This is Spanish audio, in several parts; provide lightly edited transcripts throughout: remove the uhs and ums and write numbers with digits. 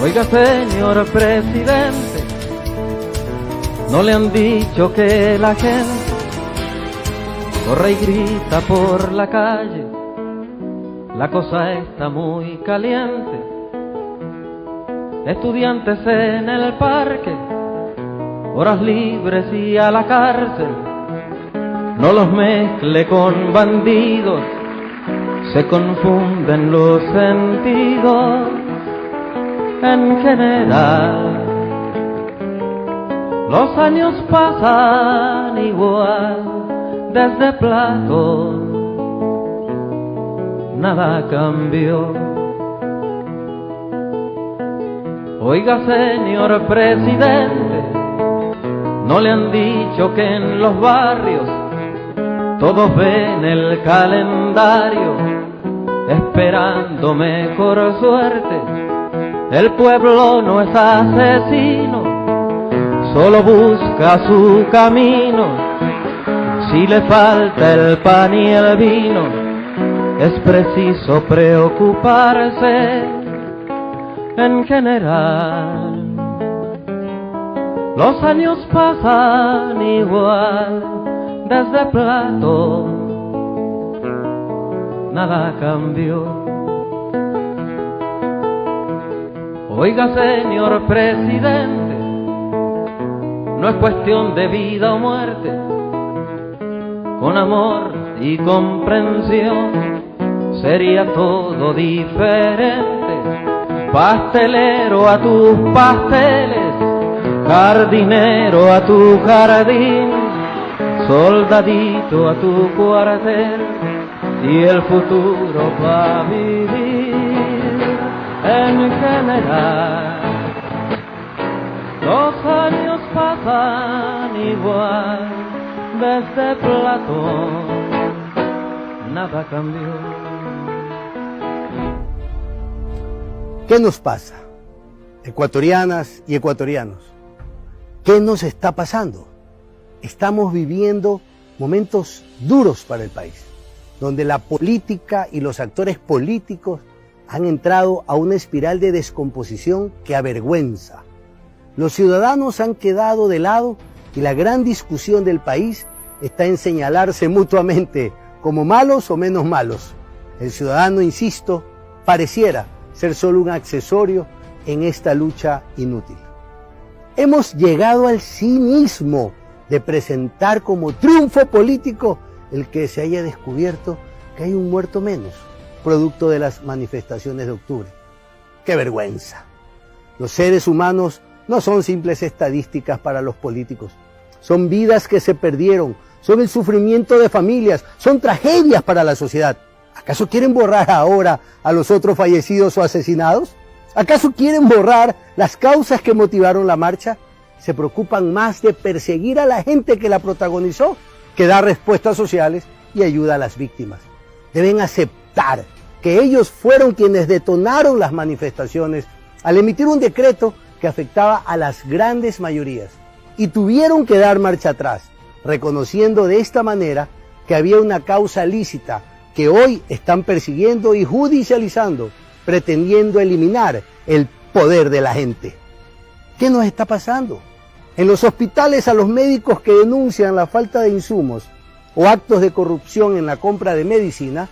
Oiga, señor presidente, ¿no le han dicho que la gente corre y grita por la calle? La cosa está muy caliente. Estudiantes en el parque, horas libres y a la cárcel. No los mezcle con bandidos, se confunden los sentidos. En general, los años pasan igual, desde Platón nada cambió. Oiga, señor presidente, ¿no le han dicho que en los barrios todos ven el calendario esperando mejor suerte? El pueblo no es asesino, solo busca su camino. Si le falta el pan y el vino, es preciso preocuparse. En general, los años pasan igual, desde Platón nada cambió. Oiga, señor presidente, no es cuestión de vida o muerte. Con amor y comprensión sería todo diferente. Pastelero a tus pasteles, jardinero a tu jardín, soldadito a tu cuartel y el futuro va a vivir. En general, los años pasan igual, desde Platón nada cambió. ¿Qué nos pasa, ecuatorianas y ecuatorianos? ¿Qué nos está pasando? Estamos viviendo momentos duros para el país, donde la política y los actores políticos han entrado a una espiral de descomposición que avergüenza. Los ciudadanos han quedado de lado y la gran discusión del país está en señalarse mutuamente como malos o menos malos. El ciudadano, insisto, pareciera ser solo un accesorio en esta lucha inútil. Hemos llegado al cinismo de presentar como triunfo político el que se haya descubierto que hay un muerto menos, producto de las manifestaciones de octubre. ¡Qué vergüenza! Los seres humanos no son simples estadísticas para los políticos. Son vidas que se perdieron, son el sufrimiento de familias, son tragedias para la sociedad. ¿Acaso quieren borrar ahora a los otros fallecidos o asesinados? ¿Acaso quieren borrar las causas que motivaron la marcha? Se preocupan más de perseguir a la gente que la protagonizó que dar respuestas sociales y ayuda a las víctimas. Deben aceptar que ellos fueron quienes detonaron las manifestaciones al emitir un decreto que afectaba a las grandes mayorías y tuvieron que dar marcha atrás, reconociendo de esta manera que había una causa lícita que hoy están persiguiendo y judicializando, pretendiendo eliminar el poder de la gente. ¿Qué nos está pasando? En los hospitales, a los médicos que denuncian la falta de insumos o actos de corrupción en la compra de medicina,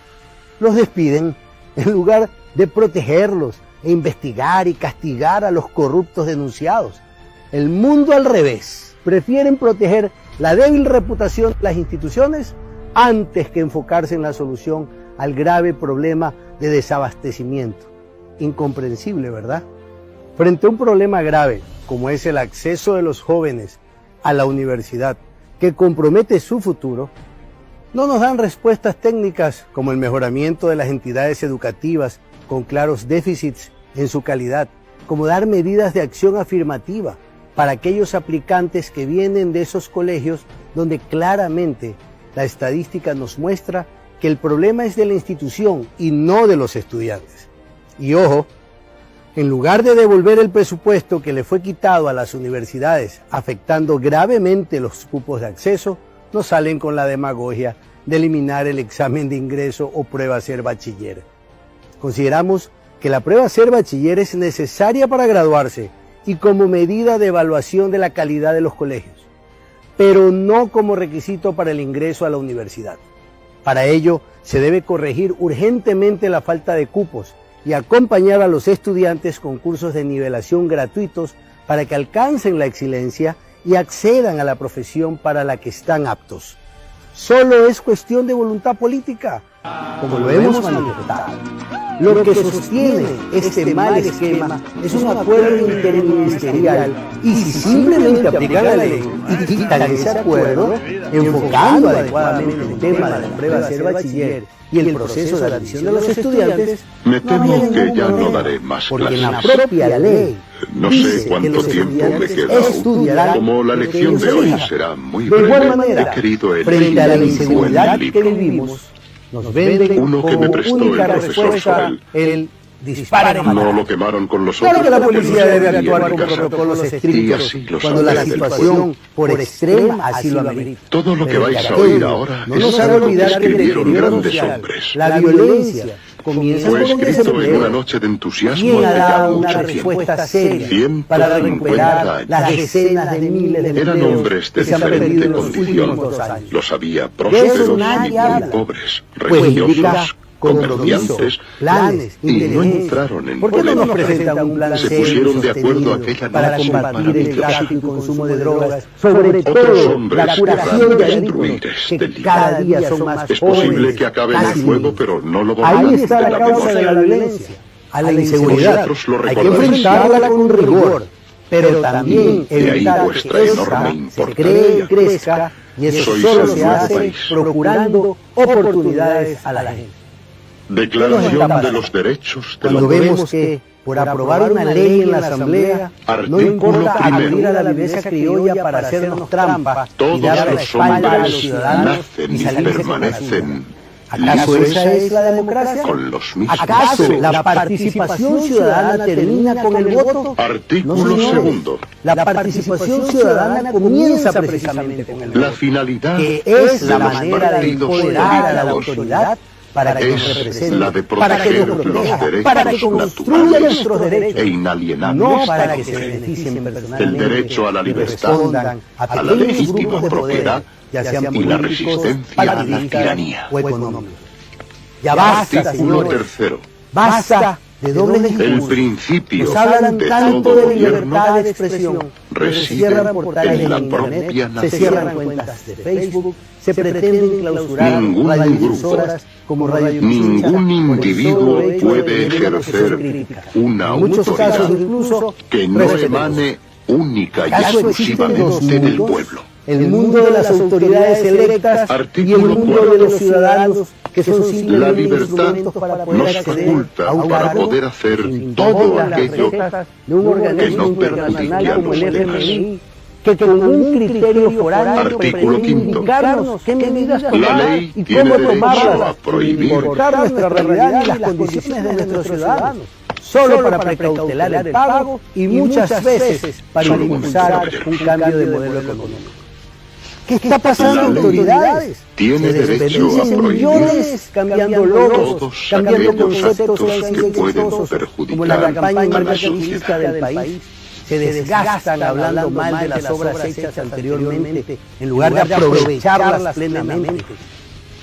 los despiden en lugar de protegerlos e investigar y castigar a los corruptos denunciados. El mundo al revés. Prefieren proteger la débil reputación de las instituciones antes que enfocarse en la solución al grave problema de desabastecimiento. Incomprensible, ¿verdad? Frente a un problema grave como es el acceso de los jóvenes a la universidad, que compromete su futuro, no nos dan respuestas técnicas como el mejoramiento de las entidades educativas con claros déficits en su calidad, como dar medidas de acción afirmativa para aquellos aplicantes que vienen de esos colegios donde claramente la estadística nos muestra que el problema es de la institución y no de los estudiantes. Y ojo, en lugar de devolver el presupuesto que le fue quitado a las universidades, afectando gravemente los cupos de acceso, nos salen con la demagogia de eliminar el examen de ingreso o prueba a ser bachiller. Consideramos que la prueba Ser Bachiller es necesaria para graduarse y como medida de evaluación de la calidad de los colegios, pero no como requisito para el ingreso a la universidad. Para ello, se debe corregir urgentemente la falta de cupos y acompañar a los estudiantes con cursos de nivelación gratuitos para que alcancen la excelencia y accedan a la profesión para la que están aptos. Solo es cuestión de voluntad política, como lo hemos manifestado. Lo que sostiene este mal esquema es un acuerdo interministerial y si simplemente aplican la ley y quitan ese acuerdo, enfocando adecuadamente el tema de la prueba Ser Bachiller y el proceso de admisión de los estudiantes, me temo que ya no daré más porque en la clases. propia ley No dice sé que cuánto los tiempo me estudiantes queda aún. estudiarán Como la lo que lección ellos de hoy elijan. será muy De igual breve, manera, he querido frente a la elegir un inseguridad buen que libro. vivimos, nos venden Uno que me como prestó única el profesor respuesta Sorel. el disparo. No lo quemaron con los Claro otros que la porque policía lo debe sabía actuar en con casa. protocolos Y estrictos así lo cuando la sabré del situación por extrema así lo amerita. Todo lo que Pero vais a aquello oír ahora no nos es haga algo que olvidar que el escribieron deterioro grandes social, hombres. la violencia, comienza Fue con el escrito en desempleo. una noche de entusiasmo ¿Quién ha hace ya dado una mucho tiempo. respuesta seria 150 para recuperar años. las decenas de miles de Eran empleos hombres que de se han perdido diferente en los condición. últimos 2 años? Los había De prósperos eso y nadie muy habla. pobres, Pues indica religiosos, compromiso, comerciantes, planes, y no inteligencia. entraron en ¿Por qué no nos polémica? presentan un plan Se serio pusieron y de acuerdo sostenido aquella para noche combatir el maravillosa. tráfico y consumo de drogas, sobre Otros todo hombres la curación querrán de destruir adictos este que libro. cada día son más Es jóvenes, posible que acabe en el casi fuego, niños. pero no lo Ahí borrarán está de la la causa de memoria. la violencia, a la inseguridad. Vosotros lo Hay que recordaréis. enfrentarla con rigor, pero también De ahí evitar vuestra que enorme esta se importancia. cree y crezca, y eso Sois solo el se nuevo hace país. procurando oportunidades a la gente. Declaración de los derechos de Cuando los vemos que, por aprobar una ley en la Asamblea, no Artículo importa primero. acudir a la viveza criolla para hacernos trampa y Todos dar la los espalda a los hombres ciudadanos nacen y y salirse con la suya. permanecen ¿Acaso esa es la democracia? con los mismos ¿Acaso derechos. la participación ciudadana termina con el voto? Artículo No, señores. segundo. La participación ciudadana comienza precisamente con el La voto, finalidad que es la de los manera de partidos empoderar a la políticos autoridad para que nos es represente, la de para que proteger nos los proteja, derechos para que construya naturales nuestros derechos, e inalienables no para de que los se demás. beneficien personalmente, El derecho a la y libertad, respondan a la pequeños legítima grupos de poder, propiedad ya sean y la políticos, resistencia a la partidistas tiranía. o económicos. Ya basta, Artículo señores, tercero. basta de dobles El discursos. principio Nos hablan de tanto todo de libertad gobierno de expresión, pero se reside cierran portales en la en propia internet, se nación. cierran cuentas de Facebook, se pretenden clausurar Ningún radiodifusoras como Radio Pichincha Ningún por el individuo solo hecho de puede tener una posición ejercer crítica. una En muchos autoridad casos incluso que no respetuosa. emane única y ¿Acaso existen dos exclusivamente del mundos? pueblo. El mundo de las autoridades electas y el Artículo mundo cuarto. de los ciudadanos que son La simplemente libertad instrumentos para poder nos acceder faculta a un para cargo poder hacer sin todo todas las aquello recetas de un organismo no perjudique internacional a como los el demás. FMI, que con un criterio foráneo Artículo pretende quinto. indicarnos qué medidas La tomar ley y tiene cómo derecho tomarlas, a prohibir. sin importar nuestra realidad y las condiciones de nuestros ciudadanos, solo para precautelar el pago y muchas veces para Solo un impulsar momento, un cambio de modelo económico. ¿Qué está La pasando, ley autoridades? tiene Se derecho a desperdician prohibir millones cambiando logos, todos cambiando aquellos conceptos actos que han que sido pueden exitosos, perjudicar como la campaña a la mercantilista sociedad. del país. Se desgastan hablando mal de las obras hechas anteriormente, en lugar de aprovecharlas plenamente.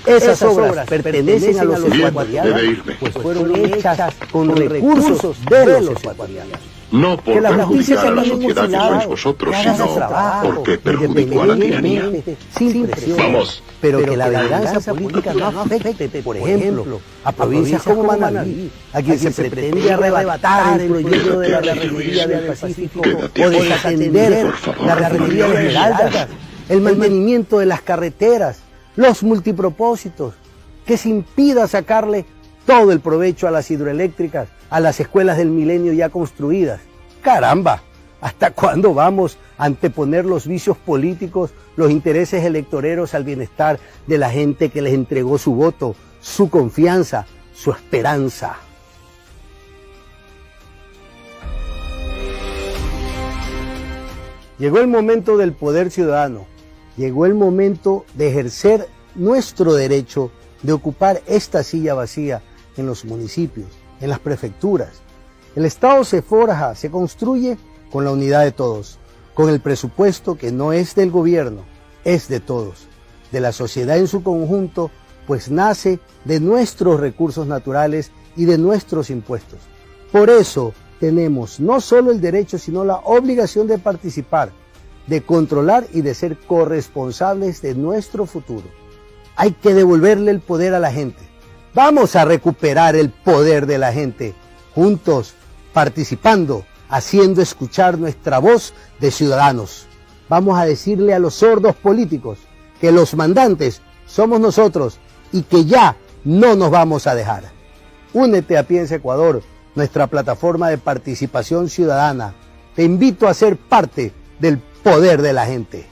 Esas obras pertenecen a los Bien, ecuatorianos, debe irme. pues fueron hechas con recursos de los ecuatorianos. No Que por la justicia perjudicar a la camine sociedad que sois emocionado, vosotros, que haga sino su trabajo, porque perjudicó a la tiranía. independientemente, sin presión. Vamos. Pero que la venganza política no afecte, por ejemplo, a provincias como Manabí, a quien se pretende arrebatar el proyecto de la refinería del Pacífico Quédate o aquí. desatender Por favor, la refinería de Esmeraldas, el mantenimiento de las carreteras, los multipropósitos, que se impida sacarle todo el provecho a las hidroeléctricas, a las escuelas del milenio ya construidas. ¡Caramba! ¿Hasta cuándo vamos a anteponer los vicios políticos, los intereses electoreros al bienestar de la gente que les entregó su voto, su confianza, su esperanza? Llegó el momento del poder ciudadano, llegó el momento de ejercer nuestro derecho de ocupar esta silla vacía en los municipios, en las prefecturas. El Estado se forja, se construye con la unidad de todos, con el presupuesto que no es del gobierno, es de todos, de la sociedad en su conjunto, pues nace de nuestros recursos naturales y de nuestros impuestos. Por eso tenemos no solo el derecho, sino la obligación de participar, de controlar y de ser corresponsables de nuestro futuro. Hay que devolverle el poder a la gente. Vamos a recuperar el poder de la gente, juntos, participando, haciendo escuchar nuestra voz de ciudadanos. Vamos a decirle a los sordos políticos que los mandantes somos nosotros y que ya no nos vamos a dejar. Únete a Piensa Ecuador, nuestra plataforma de participación ciudadana. Te invito a ser parte del poder de la gente.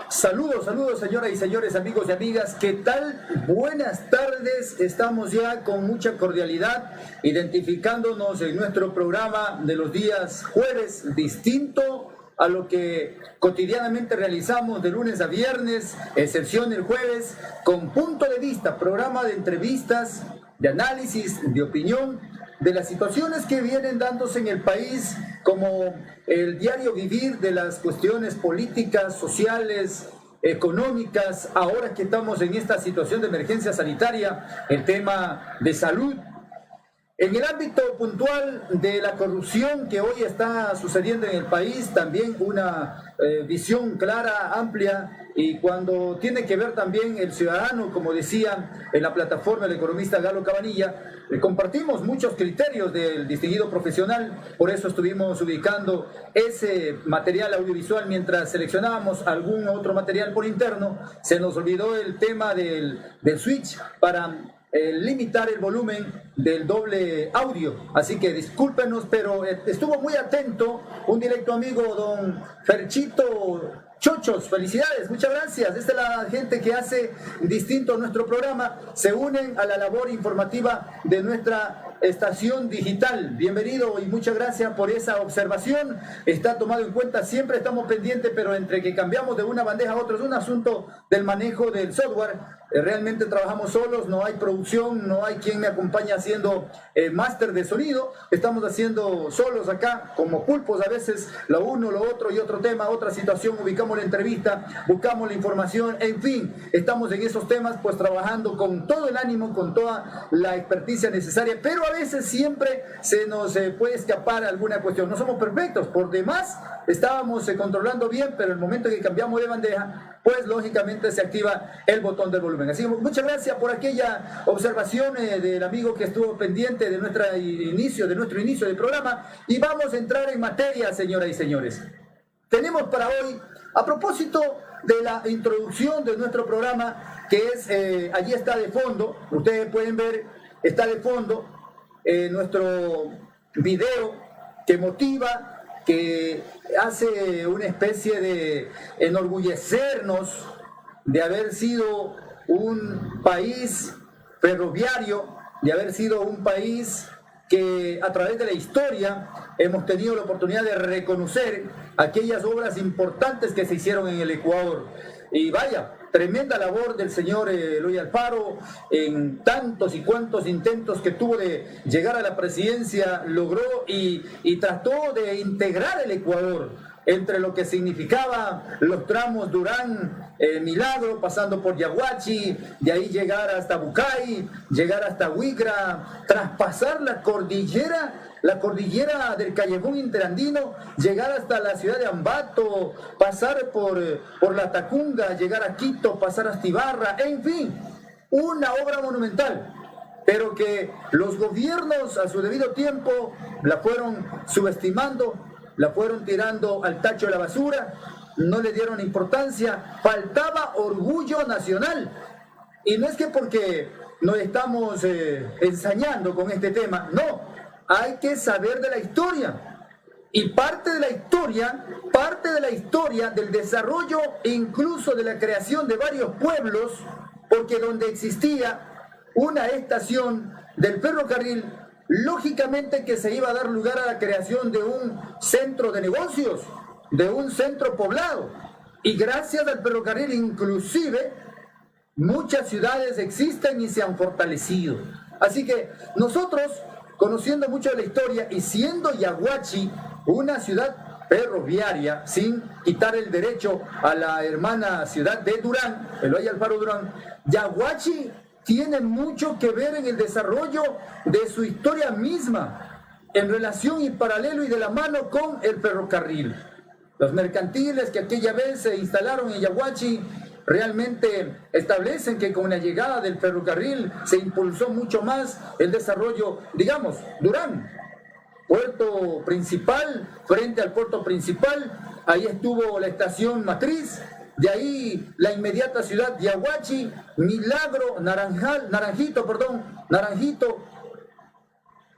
Saludos, saludos señoras y señores, amigos y amigas, ¿qué tal? Buenas tardes, estamos ya con mucha cordialidad identificándonos en nuestro programa de los días jueves, distinto a lo que cotidianamente realizamos de lunes a viernes, excepción el jueves, con punto de vista, programa de entrevistas, de análisis, de opinión, de las situaciones que vienen dándose en el país, como el diario vivir de las cuestiones políticas, sociales, económicas, ahora que estamos en esta situación de emergencia sanitaria, el tema de salud. En el ámbito puntual de la corrupción que hoy está sucediendo en el país, también una visión clara, amplia, y cuando tiene que ver también el ciudadano, como decía en la plataforma el economista Galo Cabanilla, compartimos muchos criterios del distinguido profesional, por eso estuvimos ubicando ese material audiovisual mientras seleccionábamos algún otro material por interno. Se nos olvidó el tema del switch para limitar el volumen del doble audio, así que discúlpenos, pero estuvo muy atento un directo amigo, don Ferchito Chochos, felicidades, muchas gracias. Esta es la gente que hace distinto nuestro programa, se unen a la labor informativa de nuestra estación digital. Bienvenido y muchas gracias por esa observación. Está tomado en cuenta, siempre estamos pendientes, pero entre que cambiamos de una bandeja a otra es un asunto del manejo del software. Realmente trabajamos solos, no hay producción, no hay quien me acompañe haciendo máster de sonido. Estamos haciendo solos acá, como pulpos a veces, lo uno, lo otro y otro tema, otra situación, ubicamos la entrevista, buscamos la información, en fin, estamos en esos temas pues trabajando con todo el ánimo, con toda la experticia necesaria, pero a veces siempre se nos puede escapar alguna cuestión. No somos perfectos, por demás estábamos controlando bien, pero el momento en que cambiamos de bandeja, pues lógicamente se activa el botón del volumen. Así que muchas gracias por aquella observación del amigo que estuvo pendiente de nuestro inicio del programa, y vamos a entrar en materia, señoras y señores. Tenemos para hoy, a propósito de la introducción de nuestro programa, que es, allí está de fondo, ustedes pueden ver, está de fondo nuestro video que motiva, que hace una especie de enorgullecernos de haber sido un país ferroviario, de haber sido un país que a través de la historia hemos tenido la oportunidad de reconocer aquellas obras importantes que se hicieron en el Ecuador. Y vaya, tremenda labor del señor Eloy Alfaro, en tantos y cuantos intentos que tuvo de llegar a la presidencia, logró y trató de integrar el Ecuador entre lo que significaba los tramos Durán, Milagro, pasando por Yaguachi, de ahí llegar hasta Bucay, llegar hasta Huigra, traspasar la cordillera del Callejón Interandino, llegar hasta la ciudad de Ambato, pasar por la Tacunga, llegar a Quito, pasar hasta Ibarra, en fin, una obra monumental, pero que los gobiernos a su debido tiempo la fueron subestimando, la fueron tirando al tacho de la basura, no le dieron importancia, faltaba orgullo nacional. Y no es que porque nos estamos ensañando con este tema, no, hay que saber de la historia. Y parte de la historia del desarrollo e incluso de la creación de varios pueblos, porque donde existía una estación del ferrocarril, lógicamente que se iba a dar lugar a la creación de un centro de negocios, de un centro poblado. Y gracias al ferrocarril inclusive muchas ciudades existen y se han fortalecido. Así que nosotros, conociendo mucho de la historia y siendo Yaguachi una ciudad ferroviaria, sin quitar el derecho a la hermana ciudad de Durán, Eloy Alfaro Durán, Yaguachi tiene mucho que ver en el desarrollo de su historia misma, en relación y paralelo y de la mano con el ferrocarril. Los mercantiles que aquella vez se instalaron en Yaguachi realmente establecen que con la llegada del ferrocarril se impulsó mucho más el desarrollo, digamos, Durán, puerto principal, frente al puerto principal, ahí estuvo la estación matriz, de ahí la inmediata ciudad de Yaguachi, Milagro, Naranjito,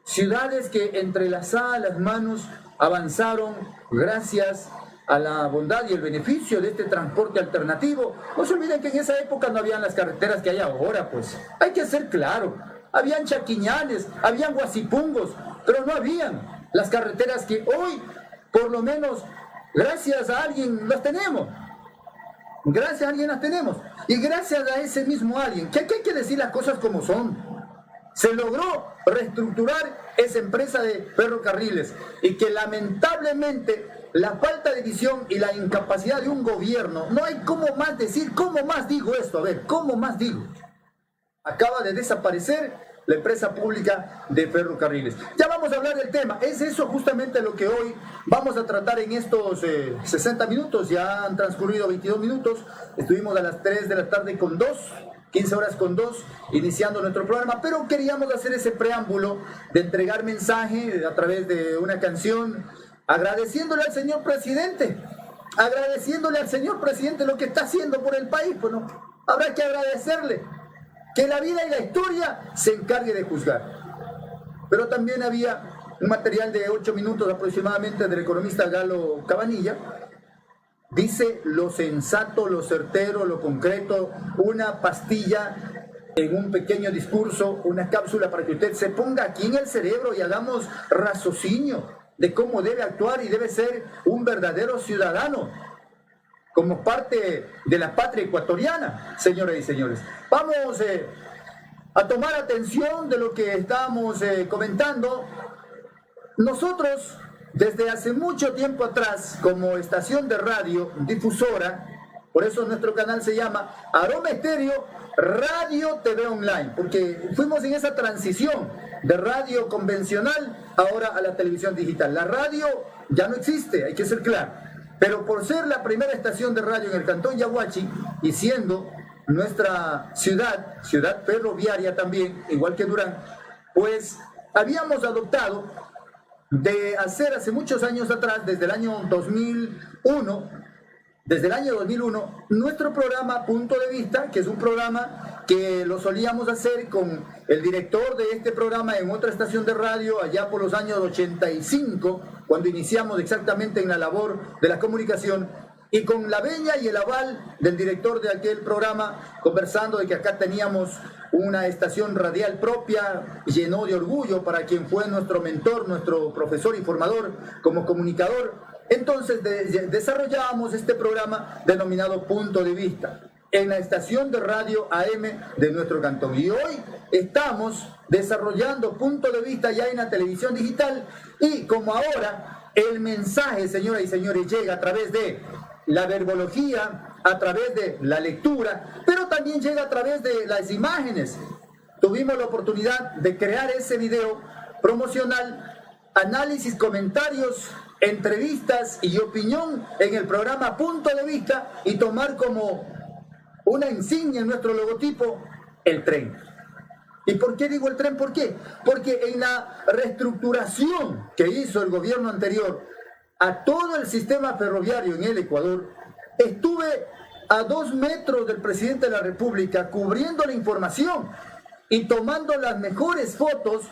ciudades que entrelazadas las manos avanzaron gracias a la bondad y el beneficio de este transporte alternativo. No se olviden que en esa época no habían las carreteras que hay ahora, pues. Hay que ser claro. Habían chaquiñales, habían guasipungos, pero no habían las carreteras que hoy, por lo menos, gracias a alguien las tenemos. Gracias a alguien las tenemos. Y gracias a ese mismo alguien, que aquí hay que decir las cosas como son, se logró reestructurar esa empresa de ferrocarriles y que lamentablemente la falta de visión y la incapacidad de un gobierno, no hay cómo más decir, cómo más digo esto, a ver, cómo más digo. Acaba de desaparecer la empresa pública de ferrocarriles. Ya vamos a hablar del tema, es eso justamente lo que hoy vamos a tratar en estos 60 minutos, ya han transcurrido 22 minutos, estuvimos a las 3 de la tarde con 15 horas con 2, iniciando nuestro programa, pero queríamos hacer ese preámbulo de entregar mensaje a través de una canción, agradeciéndole al señor presidente lo que está haciendo por el país. Bueno, habrá que agradecerle, que la vida y la historia se encargue de juzgar. Pero también había un material de 8 minutos aproximadamente del economista Galo Cabanilla. Dice lo sensato, lo certero, lo concreto, una pastilla en un pequeño discurso, una cápsula para que usted se ponga aquí en el cerebro y hagamos raciocinio de cómo debe actuar y debe ser un verdadero ciudadano como parte de la patria ecuatoriana, señoras y señores. Vamos a tomar atención de lo que estábamos comentando. Nosotros, desde hace mucho tiempo atrás, como estación de radio difusora, por eso nuestro canal se llama Aroma Estéreo Radio TV Online, porque fuimos en esa transición de radio convencional ahora a la televisión digital. La radio ya no existe, hay que ser claro, pero por ser la primera estación de radio en el cantón Yaguachi y siendo nuestra ciudad ferroviaria también, igual que Durán, pues habíamos adoptado de hacer hace muchos años atrás, desde el año 2001, nuestro programa Punto de Vista, que es un programa que lo solíamos hacer con el director de este programa en otra estación de radio allá por los años 85, cuando iniciamos exactamente en la labor de la comunicación, y con la veña y el aval del director de aquel programa, conversando de que acá teníamos una estación radial propia, llenó de orgullo para quien fue nuestro mentor, nuestro profesor y formador como comunicador. Entonces desarrollábamos este programa denominado Punto de Vista en la estación de radio AM de nuestro cantón. Y hoy estamos desarrollando Punto de Vista ya en la televisión digital, y como ahora el mensaje, señoras y señores, llega a través de la verbología, a través de la lectura, pero también llega a través de las imágenes. Tuvimos la oportunidad de crear ese video promocional, análisis, comentarios, entrevistas y opinión en el programa Punto de Vista, y tomar como una insignia en nuestro logotipo el tren. ¿Y por qué digo el tren? ¿Por qué? Porque en la reestructuración que hizo el gobierno anterior a todo el sistema ferroviario en el Ecuador, estuve a 2 metros del presidente de la República cubriendo la información y tomando las mejores fotos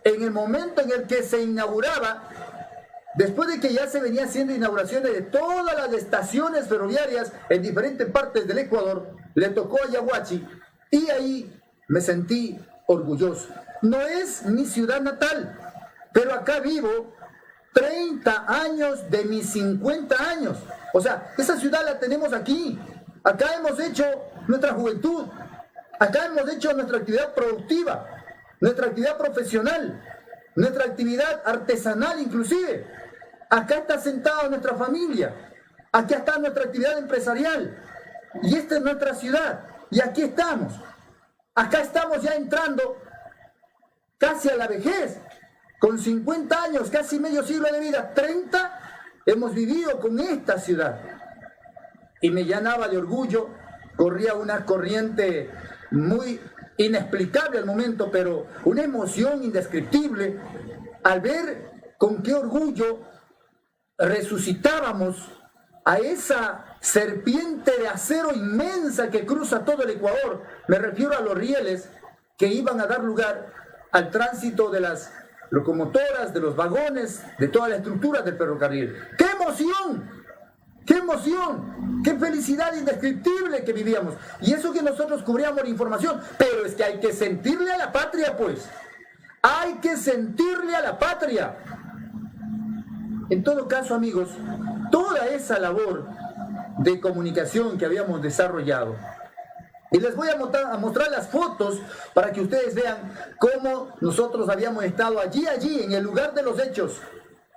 en el momento en el que se inauguraba después de que ya se venía haciendo inauguraciones de todas las estaciones ferroviarias en diferentes partes del Ecuador, le tocó a Yaguachi y ahí me sentí orgulloso. No es mi ciudad natal, pero acá vivo 30 años de mis 50 años. O sea, esa ciudad la tenemos aquí. Acá hemos hecho nuestra juventud. Acá hemos hecho nuestra actividad productiva, nuestra actividad profesional, nuestra actividad artesanal inclusive. Acá está sentada nuestra familia. Acá está nuestra actividad empresarial. Y esta es nuestra ciudad. Y aquí estamos. Acá estamos ya entrando casi a la vejez. Con 50 años, casi medio siglo de vida, 30, hemos vivido con esta ciudad. Y me llenaba de orgullo, corría una corriente muy inexplicable al momento, pero una emoción indescriptible al ver con qué orgullo resucitábamos a esa serpiente de acero inmensa que cruza todo el Ecuador. Me refiero a los rieles que iban a dar lugar al tránsito de las locomotoras, de los vagones, de toda la estructura del ferrocarril. ¡Qué emoción! ¡Qué emoción! ¡Qué felicidad indescriptible que vivíamos! Y eso que nosotros cubríamos la información, pero es que hay que sentirle a la patria, pues. Hay que sentirle a la patria. En todo caso, amigos, toda esa labor de comunicación que habíamos desarrollado, y les voy a mostrar las fotos para que ustedes vean cómo nosotros habíamos estado allí, en el lugar de los hechos,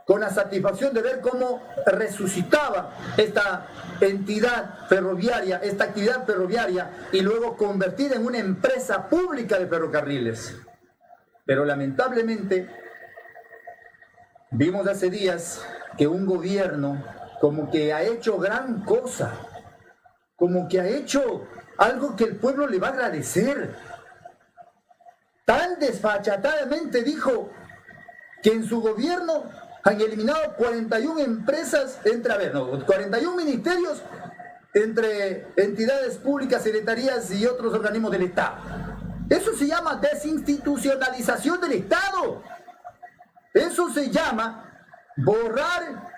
con la satisfacción de ver cómo resucitaba esta entidad ferroviaria, esta actividad ferroviaria, y luego convertida en una empresa pública de ferrocarriles. Pero lamentablemente, vimos hace días que un gobierno como que ha hecho gran cosa, como que ha hecho algo que el pueblo le va a agradecer. Tan desfachatadamente dijo que en su gobierno han eliminado 41 empresas, 41 ministerios entre entidades públicas, secretarías y otros organismos del Estado. Eso se llama desinstitucionalización del Estado. Eso se llama borrar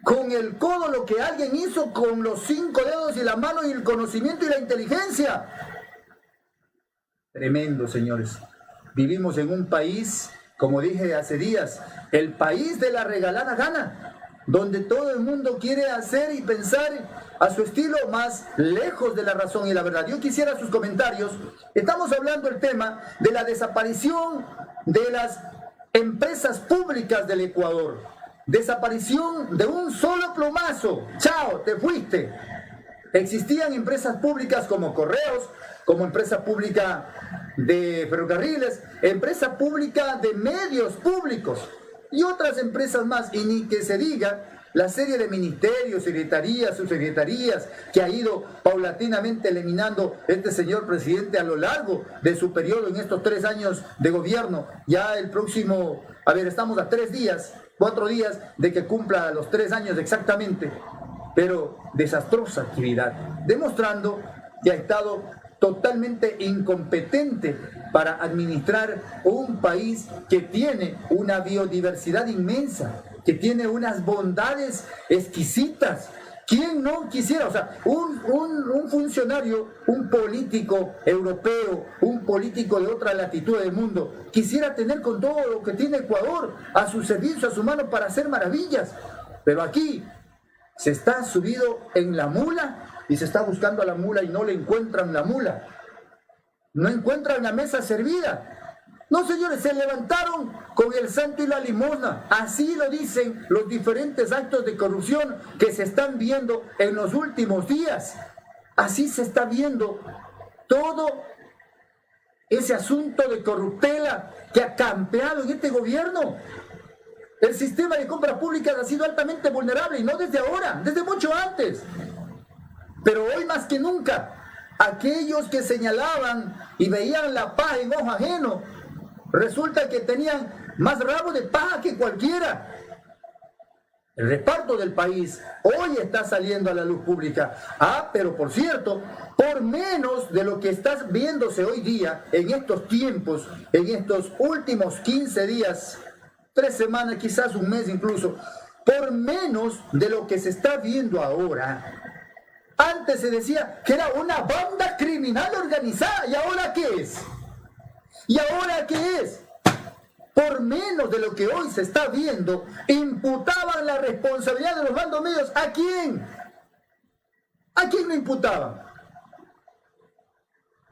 con el codo lo que alguien hizo con los 5 dedos y la mano y el conocimiento y la inteligencia. Tremendo, señores. Vivimos en un país, como dije hace días, el país de la regalada gana, donde todo el mundo quiere hacer y pensar a su estilo, más lejos de la razón y la verdad. Yo quisiera sus comentarios. Estamos hablando del tema de la desaparición de las empresas públicas del Ecuador. Desaparición de un solo plumazo. Chao, te fuiste. Existían empresas públicas como Correos, como empresa pública de ferrocarriles, empresa pública de medios públicos y otras empresas más, y ni que se diga la serie de ministerios, secretarías, subsecretarías que ha ido paulatinamente eliminando este señor presidente a lo largo de su periodo en estos 3 años de gobierno. Ya el próximo, estamos a 4 días de que cumpla los 3 años exactamente, pero desastrosa actividad, demostrando que ha estado totalmente incompetente para administrar un país que tiene una biodiversidad inmensa, que tiene unas bondades exquisitas. ¿Quién no quisiera? O sea, un funcionario, un político europeo, un político de otra latitud del mundo, quisiera tener con todo lo que tiene Ecuador a su servicio, a su mano para hacer maravillas. Pero aquí se está subido en la mula y se está buscando a la mula y no le encuentran la mula. No encuentran la mesa servida. No, señores, se levantaron con el santo y la limosna. Así lo dicen los diferentes actos de corrupción que se están viendo en los últimos días. Así se está viendo todo ese asunto de corruptela que ha campeado en este gobierno. El sistema de compras públicas ha sido altamente vulnerable, y no desde ahora, desde mucho antes. Pero hoy más que nunca, aquellos que señalaban y veían la paja en ojo ajeno, resulta que tenían más rabo de paja que cualquiera. El reparto del país hoy está saliendo a la luz pública. Pero por cierto, por menos de lo que está viéndose hoy día, en estos tiempos, en estos últimos 15 días, 3 semanas, quizás un mes incluso, por menos de lo que se está viendo ahora. Antes se decía que era una banda criminal organizada. ¿Y ahora qué es? ¿Y ahora qué es? Por menos de lo que hoy se está viendo, imputaban la responsabilidad de los mandos medios. ¿A quién? ¿A quién lo imputaban?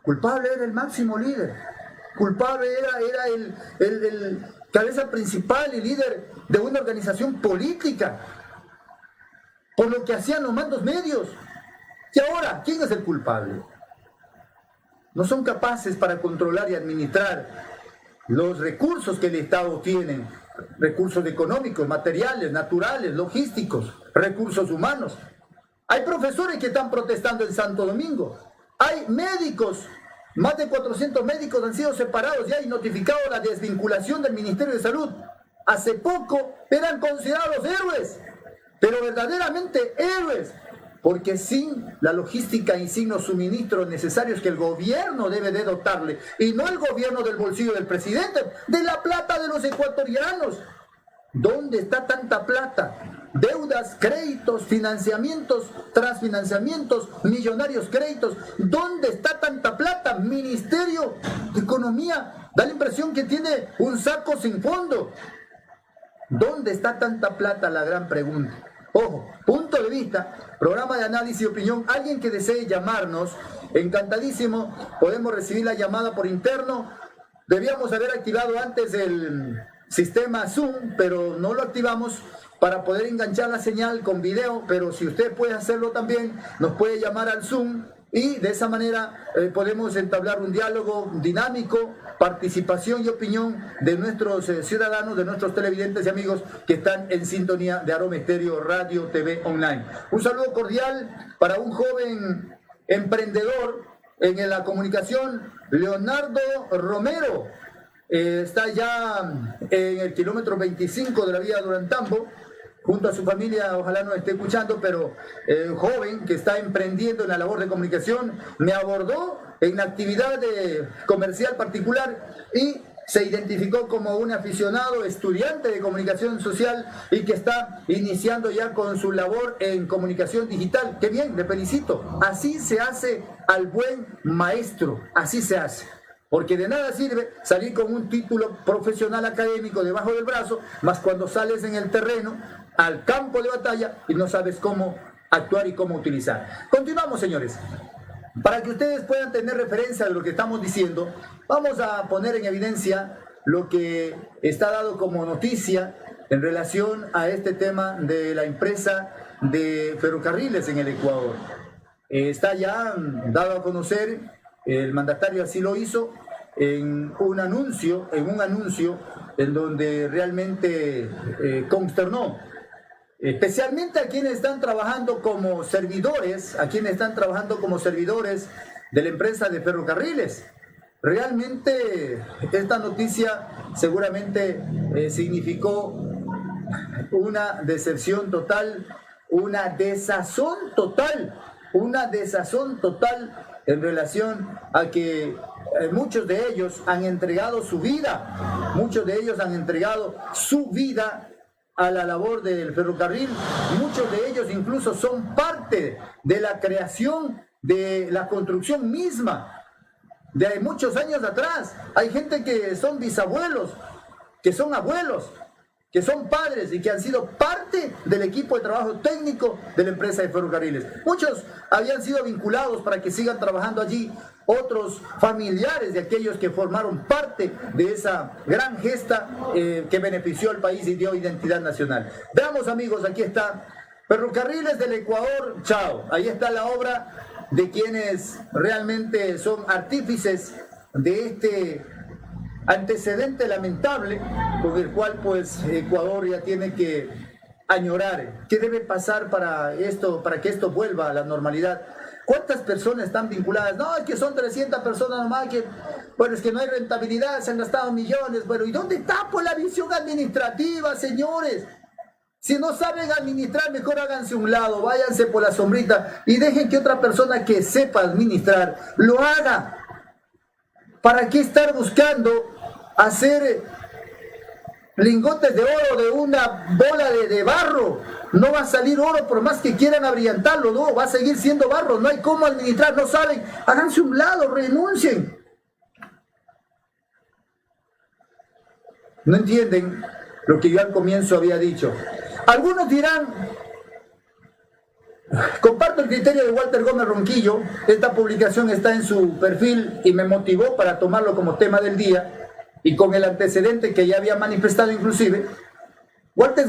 Culpable era el máximo líder. Culpable era el cabeza principal y líder de una organización política. Por lo que hacían los mandos medios. Y ahora, ¿quién es el culpable? No son capaces para controlar y administrar los recursos que el Estado tiene, recursos económicos, materiales, naturales, logísticos, recursos humanos. Hay profesores que están protestando en Santo Domingo. Hay médicos, más de 400 médicos han sido separados ya y notificado la desvinculación del Ministerio de Salud. Hace poco eran considerados héroes, pero verdaderamente héroes, porque sin la logística y sin los suministros necesarios que el gobierno debe de dotarle, y no el gobierno del bolsillo del presidente, de la plata de los ecuatorianos. ¿Dónde está tanta plata? Deudas, créditos, financiamientos, transfinanciamientos, millonarios créditos. ¿Dónde está tanta plata? Ministerio de Economía da la impresión que tiene un saco sin fondo. ¿Dónde está tanta plata? La gran pregunta. Ojo, punto de vista, programa de análisis y opinión. Alguien que desee llamarnos, encantadísimo, podemos recibir la llamada por interno. Debíamos haber activado antes el sistema Zoom, pero no lo activamos para poder enganchar la señal con video, pero si usted puede hacerlo también, nos puede llamar al Zoom y de esa manera podemos entablar un diálogo dinámico, participación y opinión de nuestros ciudadanos, de nuestros televidentes y amigos que están en sintonía de Aroma Estéreo Radio TV Online. Un saludo cordial para un joven emprendedor en la comunicación, Leonardo Romero. Está ya en el kilómetro 25 de la vía Durantambo, junto a su familia. Ojalá no esté escuchando, pero joven que está emprendiendo en la labor de comunicación, me abordó en la actividad comercial particular y se identificó como un aficionado, estudiante de comunicación social y que está iniciando ya con su labor en comunicación digital. ¡Qué bien! Le felicito. Así se hace al buen maestro, así se hace. Porque de nada sirve salir con un título profesional académico debajo del brazo, más cuando sales en el terreno, al campo de batalla y no sabes cómo actuar y cómo utilizar. Continuamos, señores. Para que ustedes puedan tener referencia de lo que estamos diciendo, vamos a poner en evidencia lo que está dado como noticia en relación a este tema de la empresa de ferrocarriles en el Ecuador. Está ya dado a conocer, el mandatario así lo hizo, en un anuncio en donde realmente consternó, especialmente a quienes están trabajando como servidores, de la empresa de ferrocarriles. Realmente esta noticia seguramente significó una decepción total, una desazón total en relación a que muchos de ellos han entregado su vida, a la labor del ferrocarril. Muchos de ellos incluso son parte de la creación de la construcción misma de muchos años atrás. Hay gente que son bisabuelos, que son abuelos, que son padres y que han sido parte del equipo de trabajo técnico de la empresa de ferrocarriles. Muchos habían sido vinculados para que sigan trabajando allí, otros familiares de aquellos que formaron parte de esa gran gesta que benefició al país y dio identidad nacional. Veamos, amigos, aquí está Ferrocarriles del Ecuador, chao. Ahí está la obra de quienes realmente son artífices de este antecedente lamentable con el cual pues Ecuador ya tiene que añorar. ¿Qué debe pasar para que esto vuelva a la normalidad? ¿Cuántas personas están vinculadas? No, es que son 300 personas nomás, que bueno, es que no hay rentabilidad, se han gastado millones. Bueno, ¿y dónde está pues la visión administrativa, señores? Si no saben administrar, mejor háganse un lado, váyanse por la sombrita y dejen que otra persona que sepa administrar lo haga. ¿Para qué estar buscando hacer lingotes de oro de una bola de barro. No va a salir oro por más que quieran abrillantarlo, no, va a seguir siendo barro, no hay cómo administrar, no saben, háganse un lado, renuncien. No entienden lo que yo al comienzo había dicho. Algunos dirán, comparto el criterio de Walter Gómez Ronquillo, esta publicación está en su perfil y me motivó para tomarlo como tema del día y con el antecedente que ya había manifestado inclusive. Walter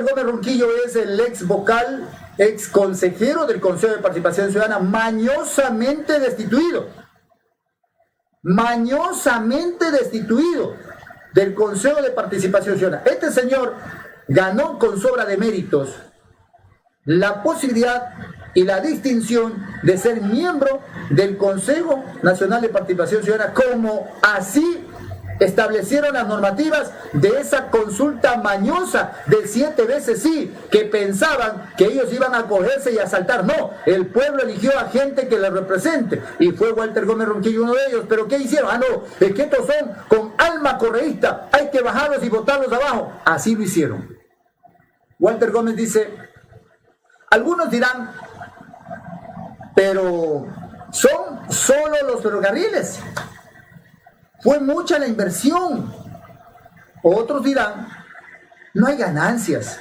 Gómez Ronquillo es el ex vocal, ex consejero del Consejo de Participación Ciudadana, mañosamente destituido del Consejo de Participación Ciudadana. Este señor ganó con sobra de méritos la posibilidad y la distinción de ser miembro del Consejo Nacional de Participación Ciudadana, como así establecieron las normativas de esa consulta mañosa del 7 veces sí, que pensaban que ellos iban a cogerse y asaltar. No, el pueblo eligió a gente que le represente y fue Walter Gómez Ronquillo uno de ellos. ¿Pero qué hicieron? Ah, no, es que estos son con alma correísta, hay que bajarlos y botarlos abajo. Así lo hicieron. Walter Gómez dice, algunos dirán, pero son solo los ferrocarriles, fue mucha la inversión. Otros dirán, no hay ganancias.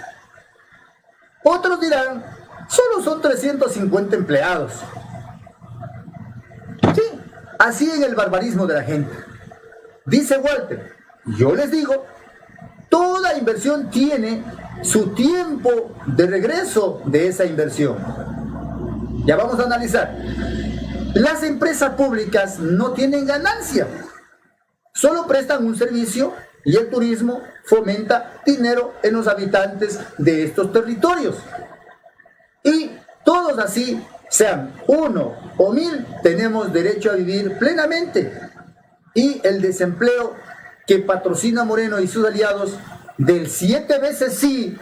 Otros dirán, solo son 350 empleados. Sí, así en el barbarismo de la gente. Dice Walter, yo les digo, toda inversión tiene su tiempo de regreso de esa inversión. Ya vamos a analizar. Las empresas públicas no tienen ganancia. Solo prestan un servicio y el turismo fomenta dinero en los habitantes de estos territorios. Y todos así, sean 1 o 1000, tenemos derecho a vivir plenamente. Y el desempleo que patrocina Moreno y sus aliados del 7 veces sí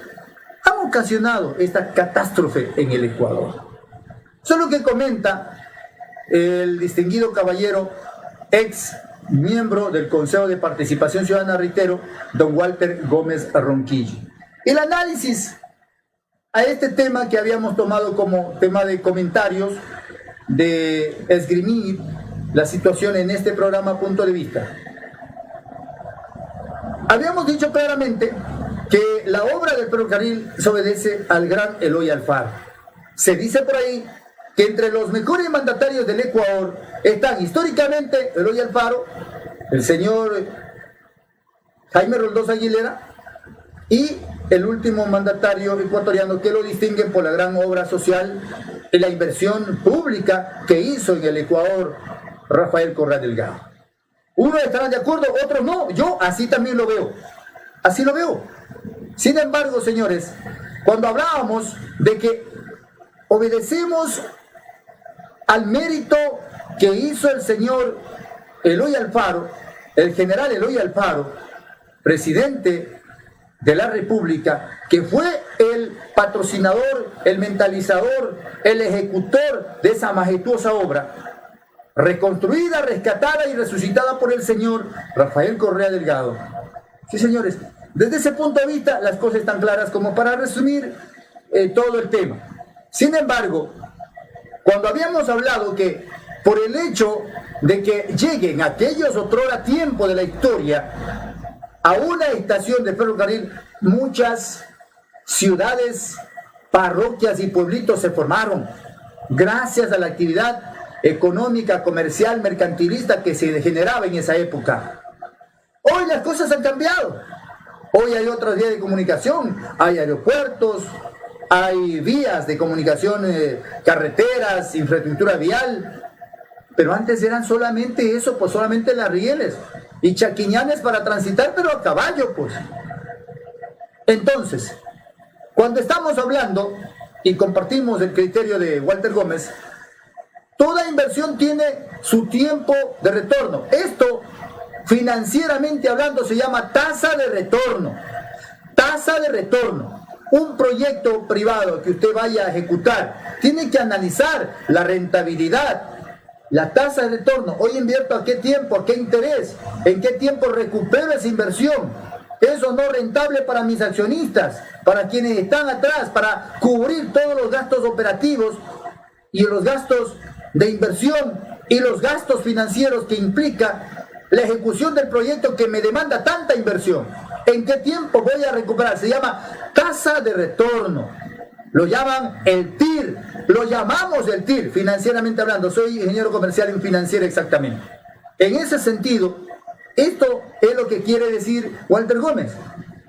han ocasionado esta catástrofe en el Ecuador. Solo que comenta el distinguido caballero ex miembro del Consejo de Participación Ciudadana, reitero, don Walter Gómez Ronquillo. El análisis a este tema que habíamos tomado como tema de comentarios, de esgrimir la situación en este programa Punto de Vista. Habíamos dicho claramente que la obra del ferrocarril se obedece al gran Eloy Alfaro. Se dice por ahí que entre los mejores mandatarios del Ecuador están históricamente Eloy Alfaro, el señor Jaime Roldós Aguilera y el último mandatario ecuatoriano que lo distinguen por la gran obra social y la inversión pública que hizo en el Ecuador, Rafael Correa Delgado. Unos estarán de acuerdo, otros no. Yo así también lo veo. Así lo veo. Sin embargo, señores, cuando hablábamos de que obedecemos al mérito que hizo el señor Eloy Alfaro, el general Eloy Alfaro, presidente de la República, que fue el patrocinador, el mentalizador, el ejecutor de esa majestuosa obra, reconstruida, rescatada y resucitada por el señor Rafael Correa Delgado. Sí, señores, desde ese punto de vista las cosas están claras como para resumir todo el tema. Sin embargo, cuando habíamos hablado que por el hecho de que lleguen aquellos otrora tiempo de la historia a una estación de ferrocarril, muchas ciudades, parroquias y pueblitos se formaron gracias a la actividad económica, comercial, mercantilista que se generaba en esa época. Hoy las cosas han cambiado. Hoy hay otras vías de comunicación, hay aeropuertos, hay vías de comunicación, carreteras, infraestructura vial, pero antes eran solamente eso, pues solamente las rieles y chaquiñanes para transitar, pero a caballo, pues. Entonces, cuando estamos hablando y compartimos el criterio de Walter Gómez, toda inversión tiene su tiempo de retorno. Esto, financieramente hablando, se llama tasa de retorno. Tasa de retorno. Un proyecto privado que usted vaya a ejecutar tiene que analizar la rentabilidad, la tasa de retorno. Hoy invierto a qué tiempo, a qué interés, en qué tiempo recupero esa inversión. eso no rentable para mis accionistas, para quienes están atrás, para cubrir todos los gastos operativos y los gastos de inversión y los gastos financieros que implica la ejecución del proyecto que me demanda tanta inversión. ¿En qué tiempo voy a recuperar? Se llama tasa de retorno. Lo llaman el TIR, lo llamamos el TIR, financieramente hablando. Soy ingeniero comercial en financiera exactamente. En ese sentido, esto es lo que quiere decir Walter Gómez.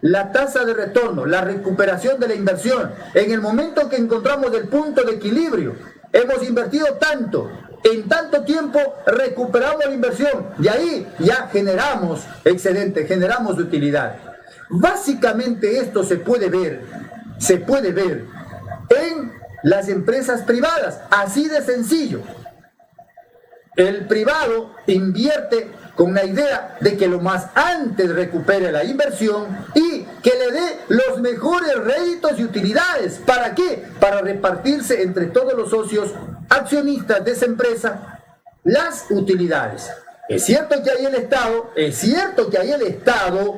La tasa de retorno, la recuperación de la inversión. En el momento que encontramos el punto de equilibrio, hemos invertido tanto, en tanto tiempo recuperamos la inversión y ahí ya generamos excedente, generamos utilidad. Básicamente esto se puede ver en las empresas privadas, así de sencillo. El privado invierte con la idea de que lo más antes recupere la inversión y que le dé los mejores réditos y utilidades. ¿Para qué? Para repartirse entre todos los socios accionistas de esa empresa las utilidades. Es cierto que hay el Estado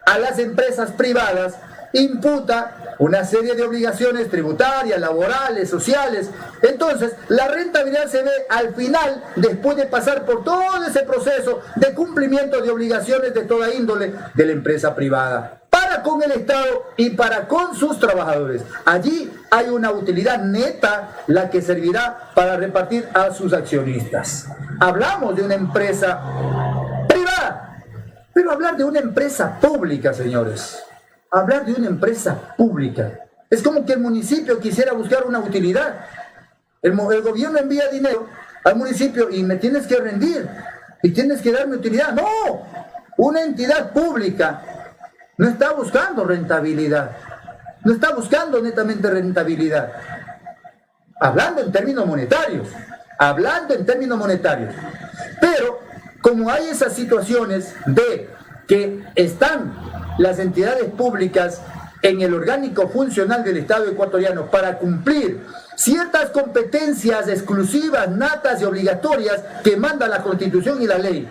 a las empresas privadas imputa una serie de obligaciones tributarias, laborales, sociales. Entonces, la rentabilidad se ve al final, después de pasar por todo ese proceso de cumplimiento de obligaciones de toda índole de la empresa privada, para con el Estado y para con sus trabajadores. Allí hay una utilidad neta, la que servirá para repartir a sus accionistas. Hablamos de una empresa privada, pero hablar de una empresa pública, señores. Hablar de una empresa pública. Es como que el municipio quisiera buscar una utilidad. El gobierno envía dinero al municipio y me tienes que rendir y tienes que darme utilidad. No, una entidad pública no está buscando rentabilidad. No está buscando netamente rentabilidad. Hablando en términos monetarios. Pero como hay esas situaciones de que están las entidades públicas en el orgánico funcional del Estado ecuatoriano para cumplir ciertas competencias exclusivas, natas y obligatorias que manda la Constitución y la ley.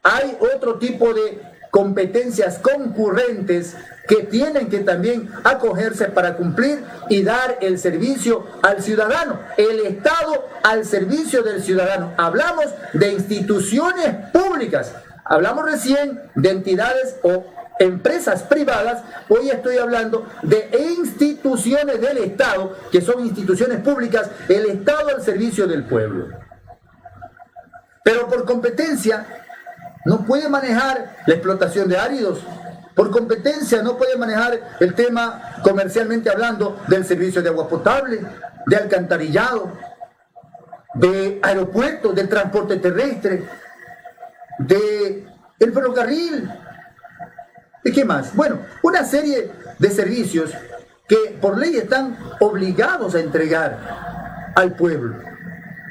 Hay otro tipo de competencias concurrentes que tienen que también acogerse para cumplir y dar el servicio al ciudadano, el Estado al servicio del ciudadano. Hablamos de instituciones públicas, hablamos recién de entidades o empresas privadas, hoy estoy hablando de instituciones del Estado, que son instituciones públicas, el Estado al servicio del pueblo. Pero por competencia no puede manejar la explotación de áridos, por competencia no puede manejar el tema, comercialmente hablando, del servicio de agua potable, de alcantarillado, de aeropuertos, del transporte terrestre, del ferrocarril. ¿Y qué más? Bueno, una serie de servicios que por ley están obligados a entregar al pueblo.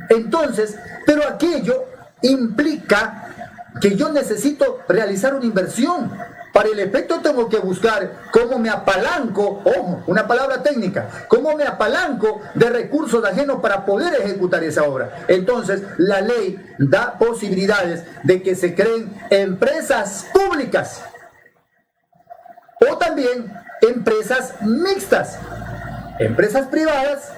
Entonces, pero aquello implica que yo necesito realizar una inversión. Para el efecto tengo que buscar cómo me apalanco, ojo, una palabra técnica, cómo me apalanco de recursos ajenos para poder ejecutar esa obra. Entonces, la ley da posibilidades de que se creen empresas públicas o también empresas mixtas. Empresas privadas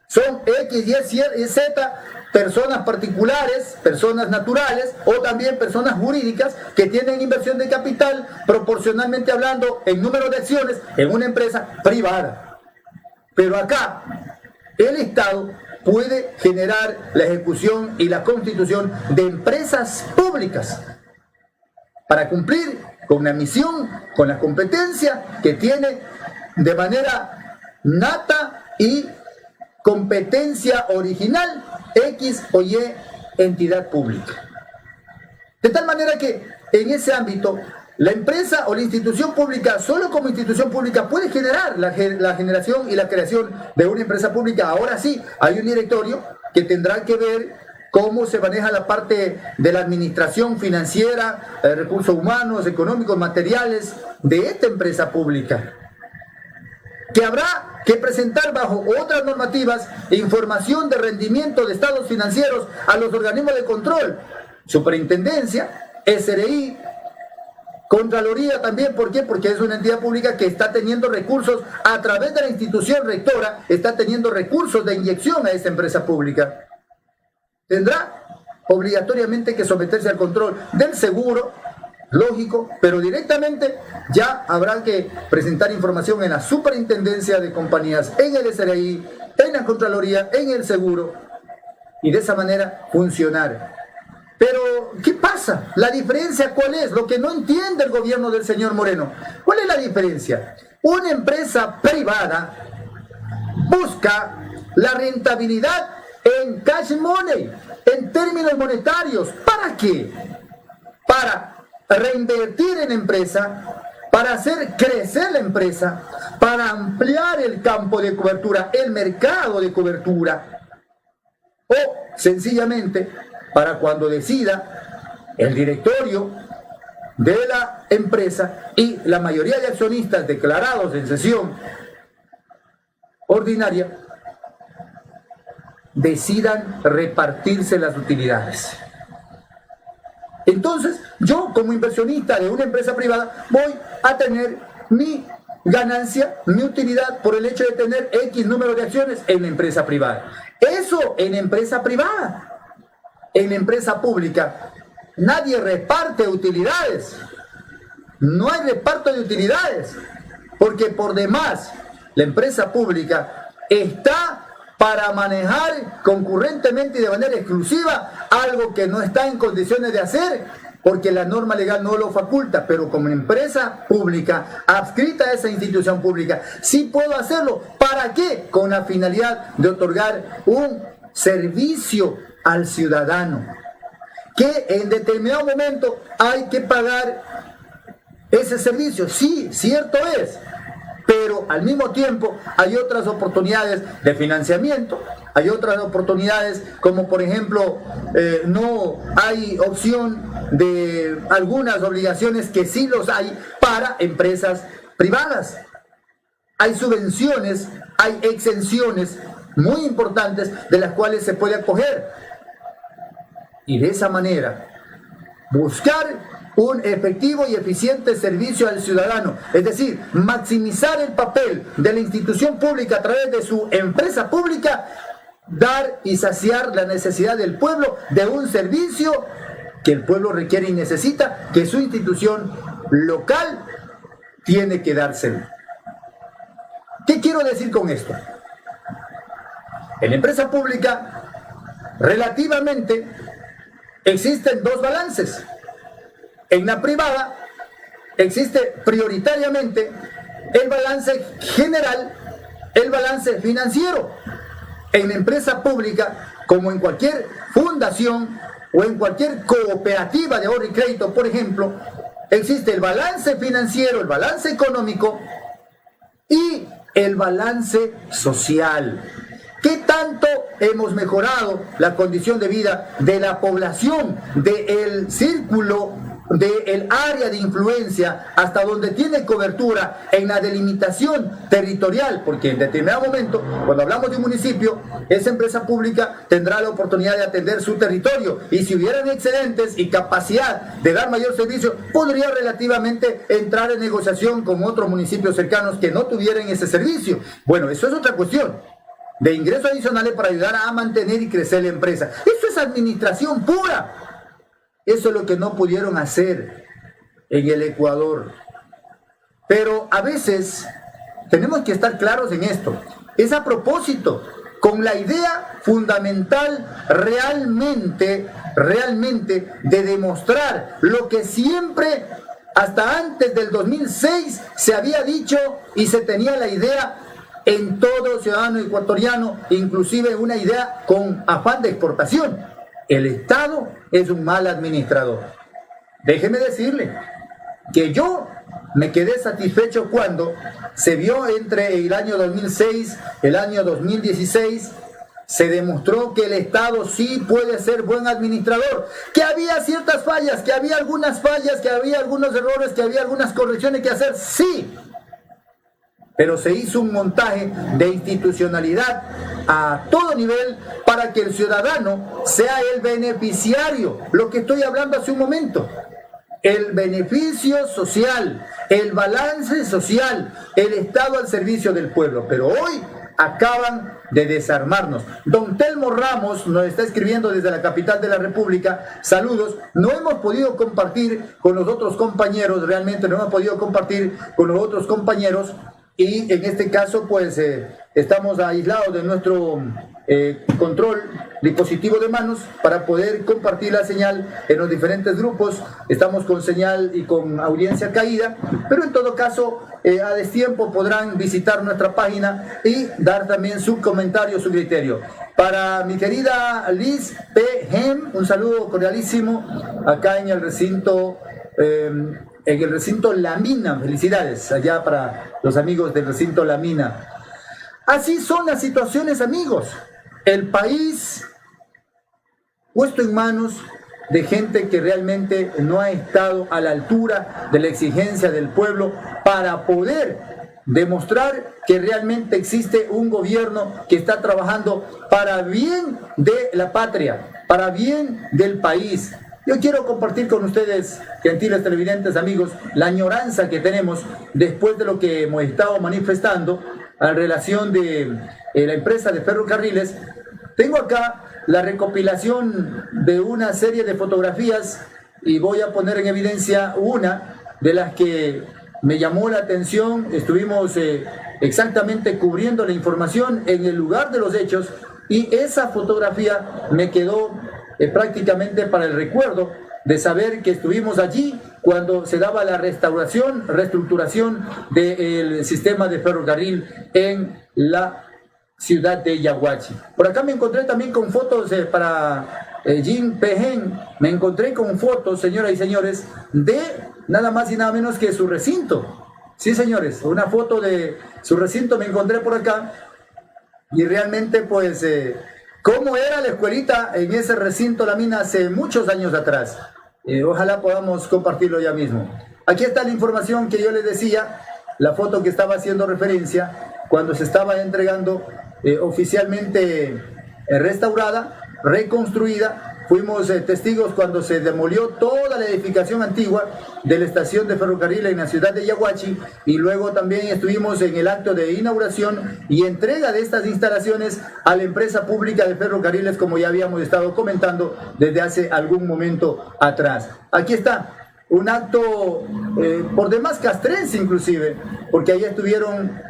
son X, Y, Z, personas particulares, personas naturales o también personas jurídicas que tienen inversión de capital proporcionalmente hablando en número de acciones en una empresa privada. Pero acá el Estado puede generar la ejecución y la constitución de empresas públicas para cumplir con la misión, con la competencia que tiene de manera nata y competencia original X o Y entidad pública. De tal manera que en ese ámbito la empresa o la institución pública, solo como institución pública, puede generar la generación y la creación de una empresa pública. Ahora sí, hay un directorio que tendrá que ver cómo se maneja la parte de la administración financiera, recursos humanos, económicos, materiales de esta empresa pública, que habrá que presentar bajo otras normativas información de rendimiento de estados financieros a los organismos de control, superintendencia, SRI, Contraloría también, ¿por qué? Porque es una entidad pública que está teniendo recursos, a través de la institución rectora, está teniendo recursos de inyección a esa empresa pública. Tendrá obligatoriamente que someterse al control del seguro, lógico, pero directamente ya habrá que presentar información en la superintendencia de compañías, en el SRI, en la Contraloría, en el seguro, y de esa manera funcionar. Pero, ¿qué pasa? ¿La diferencia cuál es? Lo que no entiende el gobierno del señor Moreno. ¿Cuál es la diferencia? Una empresa privada busca la rentabilidad en cash money, en términos monetarios. ¿Para qué? Para reinvertir en empresa, para hacer crecer la empresa, para ampliar el campo de cobertura, el mercado de cobertura, o sencillamente para cuando decida el directorio de la empresa y la mayoría de accionistas declarados en sesión ordinaria decidan repartirse las utilidades. Entonces, yo como inversionista de una empresa privada voy a tener mi ganancia, mi utilidad por el hecho de tener X número de acciones en la empresa privada. Eso en empresa privada. En la empresa pública nadie reparte utilidades. No hay reparto de utilidades, porque por demás la empresa pública está para manejar concurrentemente y de manera exclusiva algo que no está en condiciones de hacer, porque la norma legal no lo faculta, pero como empresa pública, adscrita a esa institución pública, sí puedo hacerlo. ¿Para qué? Con la finalidad de otorgar un servicio al ciudadano, que en determinado momento hay que pagar ese servicio. Sí, cierto es, pero al mismo tiempo hay otras oportunidades de financiamiento, hay otras oportunidades como por ejemplo no hay opción de algunas obligaciones que sí los hay para empresas privadas. Hay subvenciones, hay exenciones muy importantes de las cuales se puede acoger. Y de esa manera buscar un efectivo y eficiente servicio al ciudadano, es decir, maximizar el papel de la institución pública a través de su empresa pública, dar y saciar la necesidad del pueblo de un servicio que el pueblo requiere y necesita, que su institución local tiene que dárselo. ¿Qué quiero decir con esto? En la empresa pública, relativamente, existen dos balances. En la privada existe prioritariamente el balance general, el balance financiero. En la empresa pública, como en cualquier fundación o en cualquier cooperativa de ahorro y crédito, por ejemplo, existe el balance financiero, el balance económico y el balance social. ¿Qué tanto hemos mejorado la condición de vida de la población, del círculo, del área de influencia, hasta donde tiene cobertura en la delimitación territorial? Porque en determinado momento, cuando hablamos de un municipio, esa empresa pública tendrá la oportunidad de atender su territorio, y si hubieran excedentes y capacidad de dar mayor servicio, podría relativamente entrar en negociación con otros municipios cercanos que no tuvieran ese servicio. Bueno, eso es otra cuestión de ingresos adicionales para ayudar a mantener y crecer la empresa. Eso es administración pura. Eso es lo que no pudieron hacer en el Ecuador. Pero a veces tenemos que estar claros en esto. Es a propósito, con la idea fundamental realmente de demostrar lo que siempre, hasta antes del 2006, se había dicho y se tenía la idea en todo ciudadano ecuatoriano, inclusive una idea con afán de exportación. El Estado es un mal administrador. Déjeme decirle que yo me quedé satisfecho cuando se vio entre el año 2006 y el año 2016, se demostró que el Estado sí puede ser buen administrador, que había ciertas fallas, que había algunas fallas, que había algunos errores, que había algunas correcciones que hacer, sí. Pero se hizo un montaje de institucionalidad a todo nivel para que el ciudadano sea el beneficiario, lo que estoy hablando hace un momento. el beneficio social, el balance social, el Estado al servicio del pueblo. Pero hoy acaban de desarmarnos. Don Telmo Ramos nos está escribiendo desde la capital de la República. Saludos. No hemos podido compartir con los otros compañeros, realmente no hemos podido compartir con los otros compañeros, y en este caso pues estamos aislados de nuestro control dispositivo de manos para poder compartir la señal en los diferentes grupos. Estamos con señal y con audiencia caída, pero en todo caso a destiempo podrán visitar nuestra página y dar también su comentario, su criterio. Para mi querida Liz P. Hem, un saludo cordialísimo acá en el recinto La Mina. Felicidades allá para los amigos del recinto La Mina. Así son las situaciones, amigos. El país puesto en manos de gente que realmente no ha estado a la altura de la exigencia del pueblo para poder demostrar que realmente existe un gobierno que está trabajando para bien de la patria, para bien del país. Yo quiero compartir con ustedes, gentiles televidentes, amigos, la añoranza que tenemos después de lo que hemos estado manifestando en relación de la empresa de ferrocarriles. Tengo acá la recopilación de una serie de fotografías y voy a poner en evidencia una de las que me llamó la atención. Estuvimos exactamente cubriendo la información en el lugar de los hechos y esa fotografía me quedó prácticamente para el recuerdo de saber que estuvimos allí cuando se daba la reestructuración del sistema de ferrocarril en la ciudad de Yaguachi. Por acá me encontré también con fotos para Jim Pejen. Me encontré con fotos, señoras y señores, de nada más y nada menos que su recinto. Sí, señores, una foto de su recinto me encontré por acá. Y realmente, pues, cómo era la escuelita en ese recinto La Mina hace muchos años atrás. Ojalá podamos compartirlo ya mismo. Aquí está la información que yo les decía, la foto que estaba haciendo referencia cuando se estaba entregando oficialmente restaurada, reconstruida. Fuimos testigos cuando se demolió toda la edificación antigua de la estación de ferrocarril en la ciudad de Yaguachi, y luego también estuvimos en el acto de inauguración y entrega de estas instalaciones a la empresa pública de ferrocarriles, como ya habíamos estado comentando desde hace algún momento atrás. Aquí está un acto por demás castrense inclusive, porque ahí estuvieron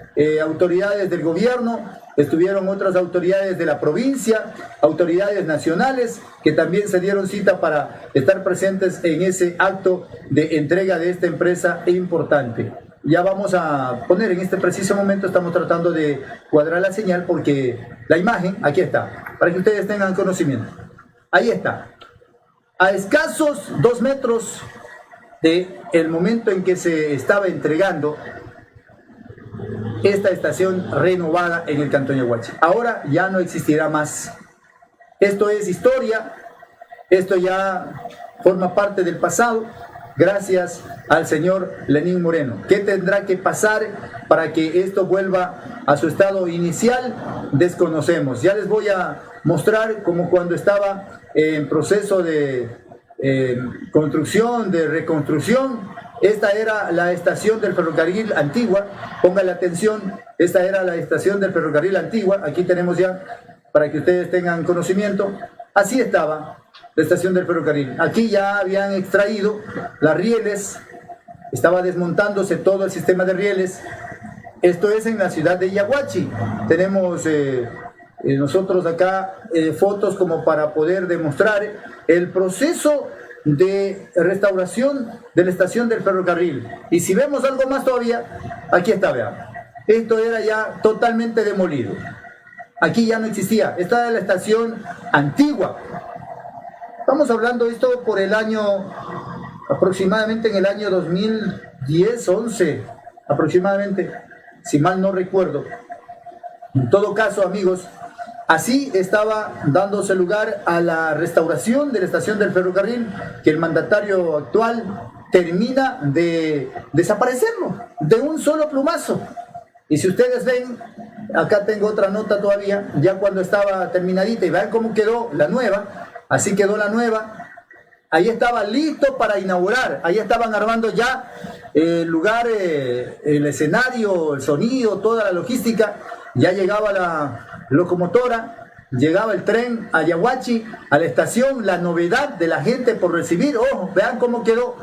autoridades del gobierno, estuvieron otras autoridades de la provincia, autoridades nacionales que también se dieron cita para estar presentes en ese acto de entrega de esta empresa importante. Ya vamos a poner en este preciso momento, estamos tratando de cuadrar la señal porque la imagen, aquí está, para que ustedes tengan conocimiento. Ahí está, a escasos 2 metros del momento en que se estaba entregando esta estación renovada en el Cantón Yaguachi. Ahora ya no existirá más. Esto es historia, esto ya forma parte del pasado, gracias al señor Lenín Moreno. ¿Qué tendrá que pasar para que esto vuelva a su estado inicial? Desconocemos. Ya les voy a mostrar como cuando estaba en proceso de construcción, de reconstrucción. Esta era la estación del ferrocarril antigua, póngale atención, esta era la estación del ferrocarril antigua, aquí tenemos ya, para que ustedes tengan conocimiento, así estaba la estación del ferrocarril. Aquí ya habían extraído las rieles, estaba desmontándose todo el sistema de rieles. Esto es en la ciudad de Yaguachi. Tenemos nosotros acá fotos como para poder demostrar el proceso de restauración de la estación del ferrocarril. Y si vemos algo más todavía, aquí está, vean. Esto era ya totalmente demolido. Aquí ya no existía. Esta era la estación antigua. Estamos hablando de esto por el año, aproximadamente en el año 2010, 11, aproximadamente, si mal no recuerdo. En todo caso, amigos, así estaba dándose lugar a la restauración de la estación del ferrocarril, que el mandatario actual termina de desaparecerlo de un solo plumazo. Y si ustedes ven, acá tengo otra nota todavía, ya cuando estaba terminadita, y vean cómo quedó la nueva. Así quedó la nueva. ahí estaba listo para inaugurar, ahí estaban armando ya el lugar, el escenario, el sonido, toda la logística, ya llegaba la locomotora, llegaba el tren a Yaguachi, a la estación, la novedad de la gente por recibir, ojo, vean cómo quedó,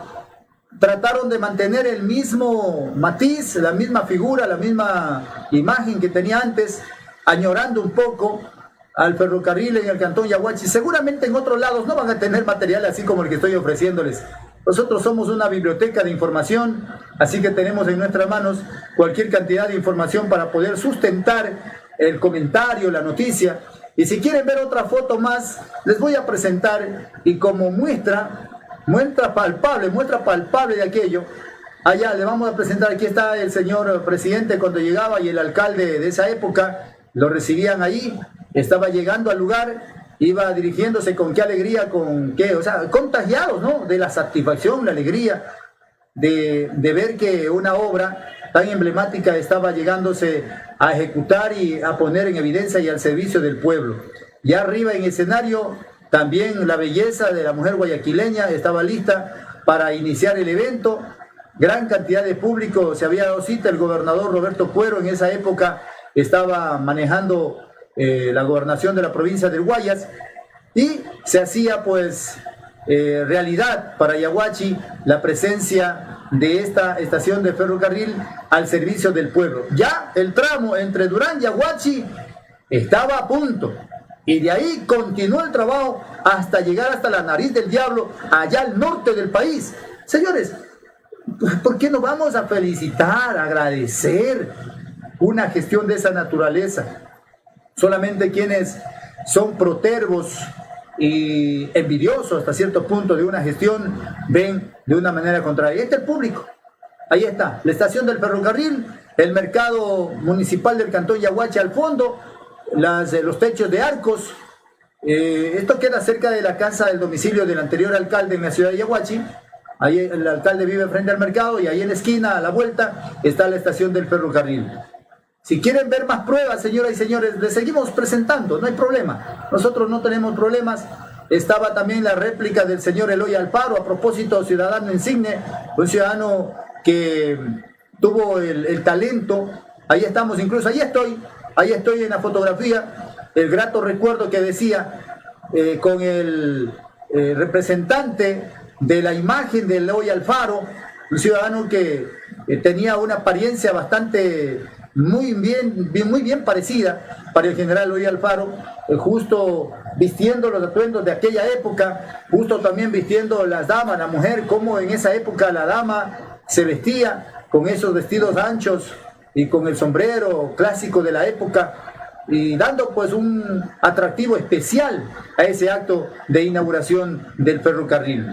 trataron de mantener el mismo matiz, la misma figura, la misma imagen que tenía antes, añorando un poco al ferrocarril en el cantón Yaguachi. Seguramente en otros lados no van a tener material así como el que estoy ofreciéndoles. Nosotros somos una biblioteca de información, así que tenemos en nuestras manos cualquier cantidad de información para poder sustentar el comentario, la noticia. Y si quieren ver otra foto más, les voy a presentar, y como muestra palpable de aquello, allá le vamos a presentar, aquí está el señor presidente cuando llegaba y el alcalde de esa época, lo recibían ahí, estaba llegando al lugar, iba dirigiéndose con qué alegría, con qué, o sea, contagiados, ¿no? De la satisfacción, la alegría de ver que una obra tan emblemática estaba llegándose a ejecutar y a poner en evidencia y al servicio del pueblo. Ya arriba en escenario, también la belleza de la mujer guayaquileña estaba lista para iniciar el evento. Gran cantidad de público se había dado cita. El gobernador Roberto Cuero en esa época estaba manejando la gobernación de la provincia del Guayas, y se hacía pues realidad para Yaguachi la presencia de esta estación de ferrocarril al servicio del pueblo. Ya el tramo entre Durán y Yaguachi estaba a punto, y de ahí continuó el trabajo hasta llegar hasta la Nariz del Diablo, allá al norte del país. Señores, ¿por qué no vamos a felicitar, agradecer una gestión de esa naturaleza? Solamente quienes son protervos y envidiosos hasta cierto punto de una gestión ven de una manera contraria. Ahí está el público, ahí está la estación del ferrocarril, el mercado municipal del cantón Yaguachi al fondo, los techos de arcos. Esto queda cerca de la casa del domicilio del anterior alcalde en la ciudad de Yaguachi. Ahí el alcalde vive frente al mercado, y ahí en la esquina, a la vuelta, está la estación del ferrocarril. Si quieren ver más pruebas, señoras y señores, les seguimos presentando, no hay problema. Nosotros no tenemos problemas. Estaba también la réplica del señor Eloy Alfaro, a propósito, ciudadano insigne, un ciudadano que tuvo el talento. Ahí estamos, incluso ahí estoy en la fotografía, el grato recuerdo que decía, con el representante de la imagen de Eloy Alfaro, un ciudadano que tenía una apariencia bastante muy bien parecida para el general Eloy Alfaro, justo vistiendo los atuendos de aquella época, justo también vistiendo las damas, la mujer, como en esa época la dama se vestía con esos vestidos anchos y con el sombrero clásico de la época, y dando pues un atractivo especial a ese acto de inauguración del ferrocarril.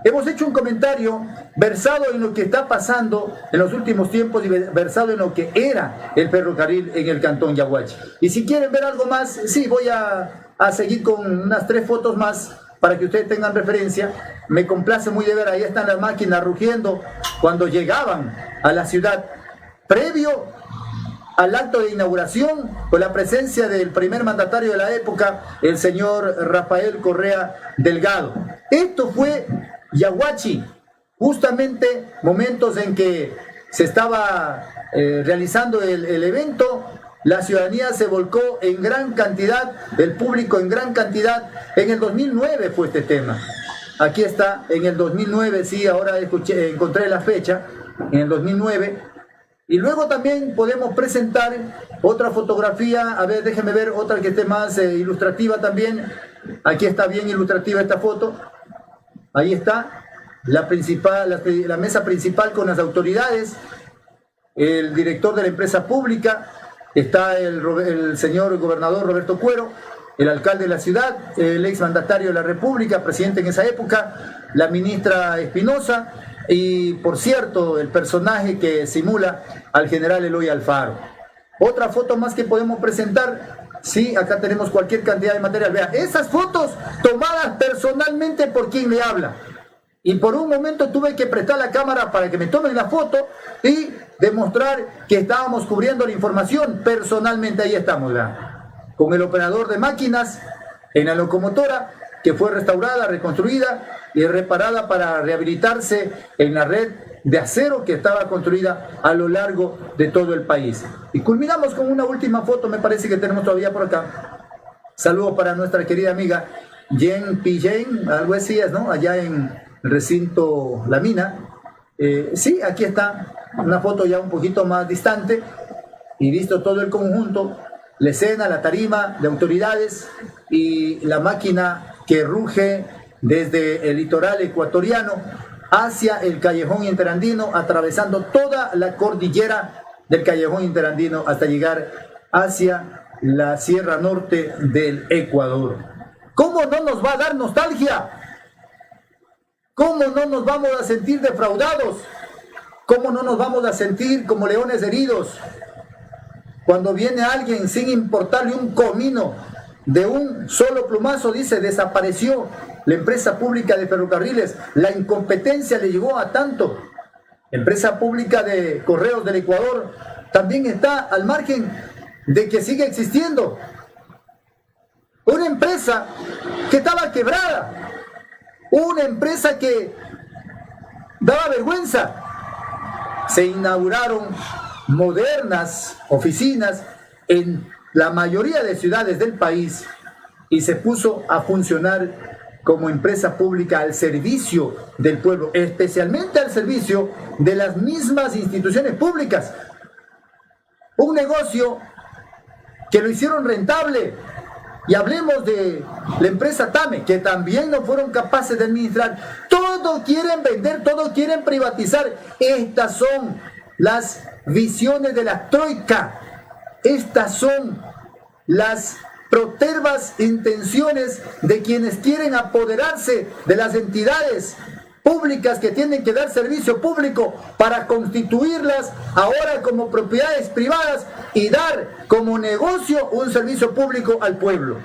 Hemos hecho un comentario versado en lo que está pasando en los últimos tiempos y versado en lo que era el ferrocarril en el cantón Yaguachi. Y si quieren ver algo más, sí, voy a seguir con unas 3 fotos más para que ustedes tengan referencia. Me complace muy de ver, ahí están las máquinas rugiendo cuando llegaban a la ciudad, previo al acto de inauguración, con la presencia del primer mandatario de la época, el señor Rafael Correa Delgado. Esto fue Yaguachi, justamente momentos en que se estaba realizando el evento. La ciudadanía se volcó en gran cantidad, el público en gran cantidad. En el 2009 fue este tema. Aquí está, en el 2009, sí, ahora encontré la fecha, en el 2009. Y luego también podemos presentar otra fotografía, a ver, déjenme ver otra que esté más ilustrativa también. Aquí está bien ilustrativa esta foto. Ahí está la mesa principal con las autoridades, el director de la empresa pública, está el señor gobernador Roberto Cuero, el alcalde de la ciudad, el exmandatario de la República, presidente en esa época, la ministra Espinosa y, por cierto, el personaje que simula al general Eloy Alfaro. Otra foto más que podemos presentar. Sí, acá tenemos cualquier cantidad de material. Vean, esas fotos tomadas personalmente por quien le habla. Y por un momento tuve que prestar la cámara para que me tomen la foto y demostrar que estábamos cubriendo la información personalmente. Ahí estamos, vean, con el operador de máquinas en la locomotora, que fue restaurada, reconstruida y reparada para rehabilitarse en la red de acero que estaba construida a lo largo de todo el país. Y culminamos con una última foto, me parece que tenemos todavía por acá. Saludos para nuestra querida amiga Jen Pijen, algo así es, ¿no? Allá en el recinto La Mina. Sí, aquí está una foto ya un poquito más distante y visto todo el conjunto, la escena, la tarima de autoridades y la máquina que ruge desde el litoral ecuatoriano hacia el Callejón Interandino, atravesando toda la cordillera del Callejón Interandino hasta llegar hacia la Sierra Norte del Ecuador. ¿Cómo no nos va a dar nostalgia? ¿Cómo no nos vamos a sentir defraudados? ¿Cómo no nos vamos a sentir como leones heridos cuando viene alguien sin importarle un comino, de un solo plumazo, dice, desapareció la empresa pública de ferrocarriles? La incompetencia le llegó a tanto. Empresa pública de Correos del Ecuador también está al margen de que siga existiendo. Una empresa que estaba quebrada, una empresa que daba vergüenza. Se inauguraron modernas oficinas en la mayoría de ciudades del país y se puso a funcionar como empresa pública al servicio del pueblo, especialmente al servicio de las mismas instituciones públicas. Un negocio que lo hicieron rentable. Y hablemos de la empresa TAME, que también no fueron capaces de administrar. Todo quieren vender, todo quieren privatizar. Estas son las visiones de la troika. Estas son las protervas intenciones de quienes quieren apoderarse de las entidades públicas que tienen que dar servicio público para constituirlas ahora como propiedades privadas y dar como negocio un servicio público al pueblo.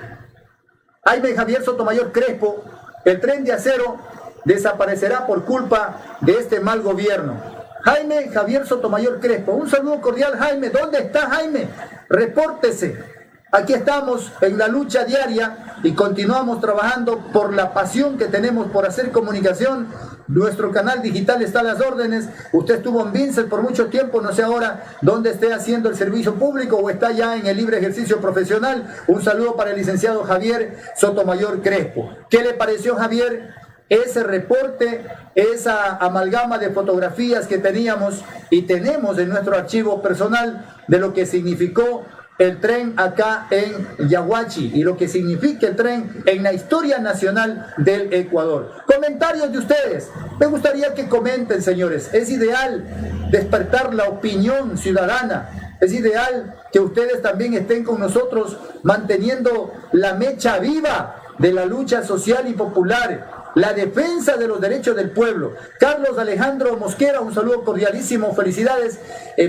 Jaime Javier Sotomayor Crespo, el tren de acero desaparecerá por culpa de este mal gobierno. Jaime Javier Sotomayor Crespo, un saludo cordial. Jaime, ¿dónde está Jaime? Repórtese. Aquí estamos en la lucha diaria y continuamos trabajando por la pasión que tenemos por hacer comunicación. Nuestro canal digital está a las órdenes. Usted estuvo en Vincent por mucho tiempo, no sé ahora dónde esté haciendo el servicio público o está ya en el libre ejercicio profesional. Un saludo para el licenciado Javier Sotomayor Crespo. ¿Qué le pareció, Javier, ese reporte, esa amalgama de fotografías que teníamos y tenemos en nuestro archivo personal de lo que significó el tren acá en Yaguachi y lo que significa el tren en la historia nacional del Ecuador? Comentarios de ustedes. Me gustaría que comenten, señores. Es ideal despertar la opinión ciudadana. Es ideal que ustedes también estén con nosotros manteniendo la mecha viva de la lucha social y popular, la defensa de los derechos del pueblo. Carlos Alejandro Mosquera, un saludo cordialísimo, felicidades.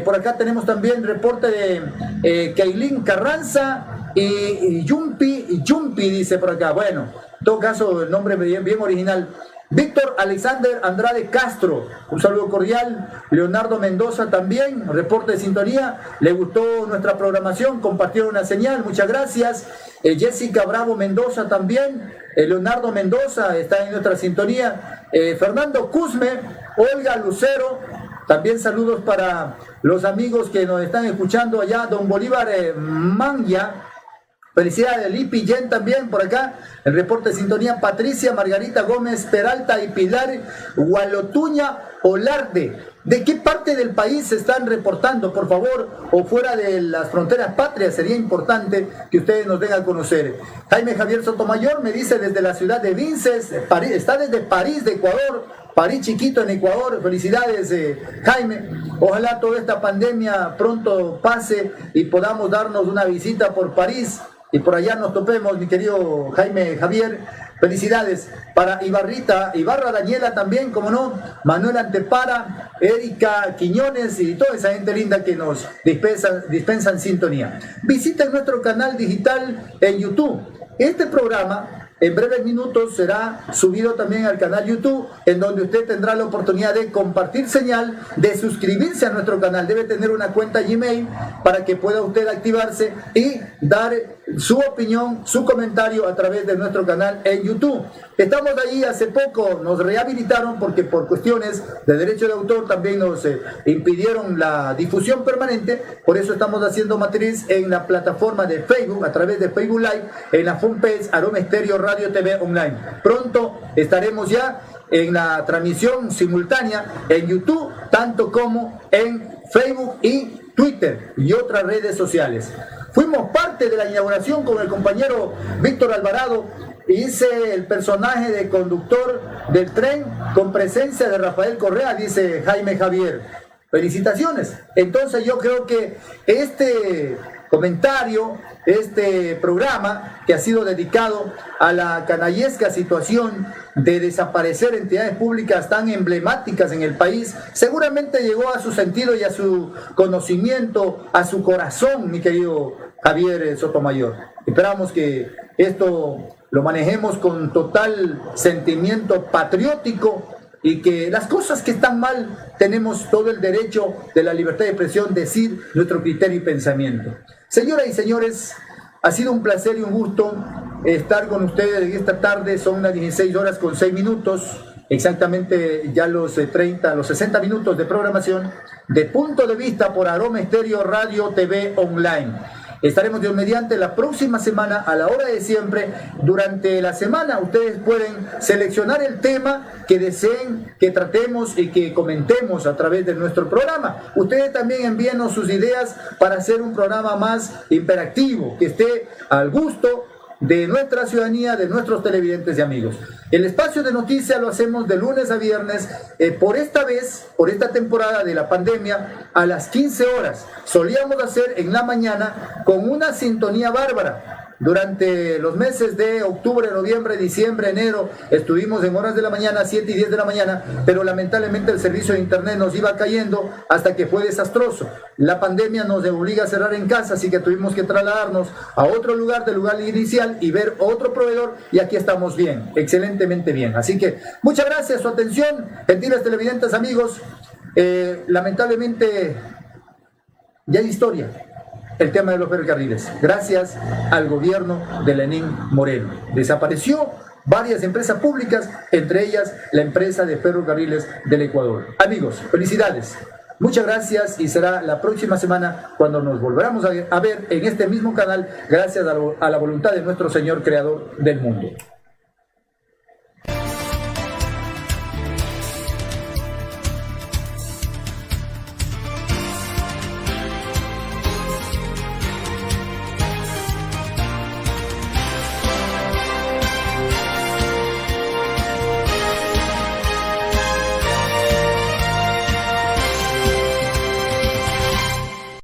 Por acá tenemos también reporte de Keilín Carranza y Yumpi, dice por acá. Bueno, en todo caso, el nombre bien original. Víctor Alexander Andrade Castro, un saludo cordial. Leonardo Mendoza también, reporte de sintonía. Le gustó nuestra programación, compartieron una señal, muchas gracias. Jessica Bravo Mendoza también. Leonardo Mendoza está en nuestra sintonía. Fernando Cusme, Olga Lucero, también saludos para los amigos que nos están escuchando allá. Don Bolívar Mangia. Felicidades, Lipi Yen también por acá. El reporte de sintonía. Patricia Margarita Gómez Peralta y Pilar Gualotuña Olarde. ¿De qué parte del país se están reportando, por favor? O fuera de las fronteras patrias, sería importante que ustedes nos den a conocer. Jaime Javier Sotomayor me dice desde la ciudad de Vinces, París, está desde París, de Ecuador. París chiquito en Ecuador. Felicidades, Jaime. Ojalá toda esta pandemia pronto pase y podamos darnos una visita por París y por allá nos topemos, mi querido Jaime Javier. Felicidades para Ibarra Daniela también, como no, Manuel Antepara, Erika Quiñones y toda esa gente linda que nos dispensan sintonía. Visiten nuestro canal digital en YouTube. Este programa en breves minutos será subido también al canal YouTube, en donde usted tendrá la oportunidad de compartir señal, de suscribirse a nuestro canal. Debe tener una cuenta Gmail para que pueda usted activarse y dar su opinión, su comentario a través de nuestro canal en YouTube. Estamos ahí hace poco, nos rehabilitaron porque por cuestiones de derecho de autor también nos impidieron la difusión permanente, por eso estamos haciendo matriz en la plataforma de Facebook, a través de Facebook Live, en la fanpage Aroma Estéreo Radio TV Online. Pronto estaremos ya en la transmisión simultánea en YouTube, tanto como en Facebook y Twitter y otras redes sociales. Fuimos parte de la inauguración con el compañero Víctor Alvarado. Hice el personaje de conductor del tren con presencia de Rafael Correa, dice Jaime Javier. Felicitaciones. Entonces yo creo que este comentario, este programa que ha sido dedicado a la canallesca situación de desaparecer entidades públicas tan emblemáticas en el país, seguramente llegó a su sentido y a su conocimiento, a su corazón, mi querido Javier Sotomayor. Esperamos que esto lo manejemos con total sentimiento patriótico y que las cosas que están mal tenemos todo el derecho de la libertad de expresión, decir nuestro criterio y pensamiento. Señoras y señores, ha sido un placer y un gusto estar con ustedes en esta tarde. Son las 16 horas con 6 minutos, exactamente ya los 60 minutos de programación de Punto de Vista por Aroma Estéreo Radio TV Online. Estaremos Dios mediante la próxima semana a la hora de siempre. Durante la semana ustedes pueden seleccionar el tema que deseen que tratemos y que comentemos a través de nuestro programa. Ustedes también envíenos sus ideas para hacer un programa más interactivo, que esté al gusto de nuestra ciudadanía, de nuestros televidentes y amigos. El espacio de noticias lo hacemos de lunes a viernes, por esta vez, por esta temporada de la pandemia, a las 15 horas. Solíamos hacer en la mañana con una sintonía bárbara. Durante los meses de octubre, noviembre, diciembre, enero, estuvimos en horas de la mañana, 7 y 10 de la mañana, pero lamentablemente el servicio de internet nos iba cayendo hasta que fue desastroso. La pandemia nos obliga a cerrar en casa, así que tuvimos que trasladarnos a otro lugar del lugar inicial y ver otro proveedor, y aquí estamos bien, excelentemente bien. Así que muchas gracias, su atención, gentiles televidentes, amigos. Lamentablemente ya hay historia. El tema de los ferrocarriles, gracias al gobierno de Lenín Moreno. Desapareció varias empresas públicas, entre ellas la empresa de ferrocarriles del Ecuador. Amigos, felicidades. Muchas gracias y será la próxima semana cuando nos volveremos a ver en este mismo canal, gracias a la voluntad de nuestro Señor Creador del mundo.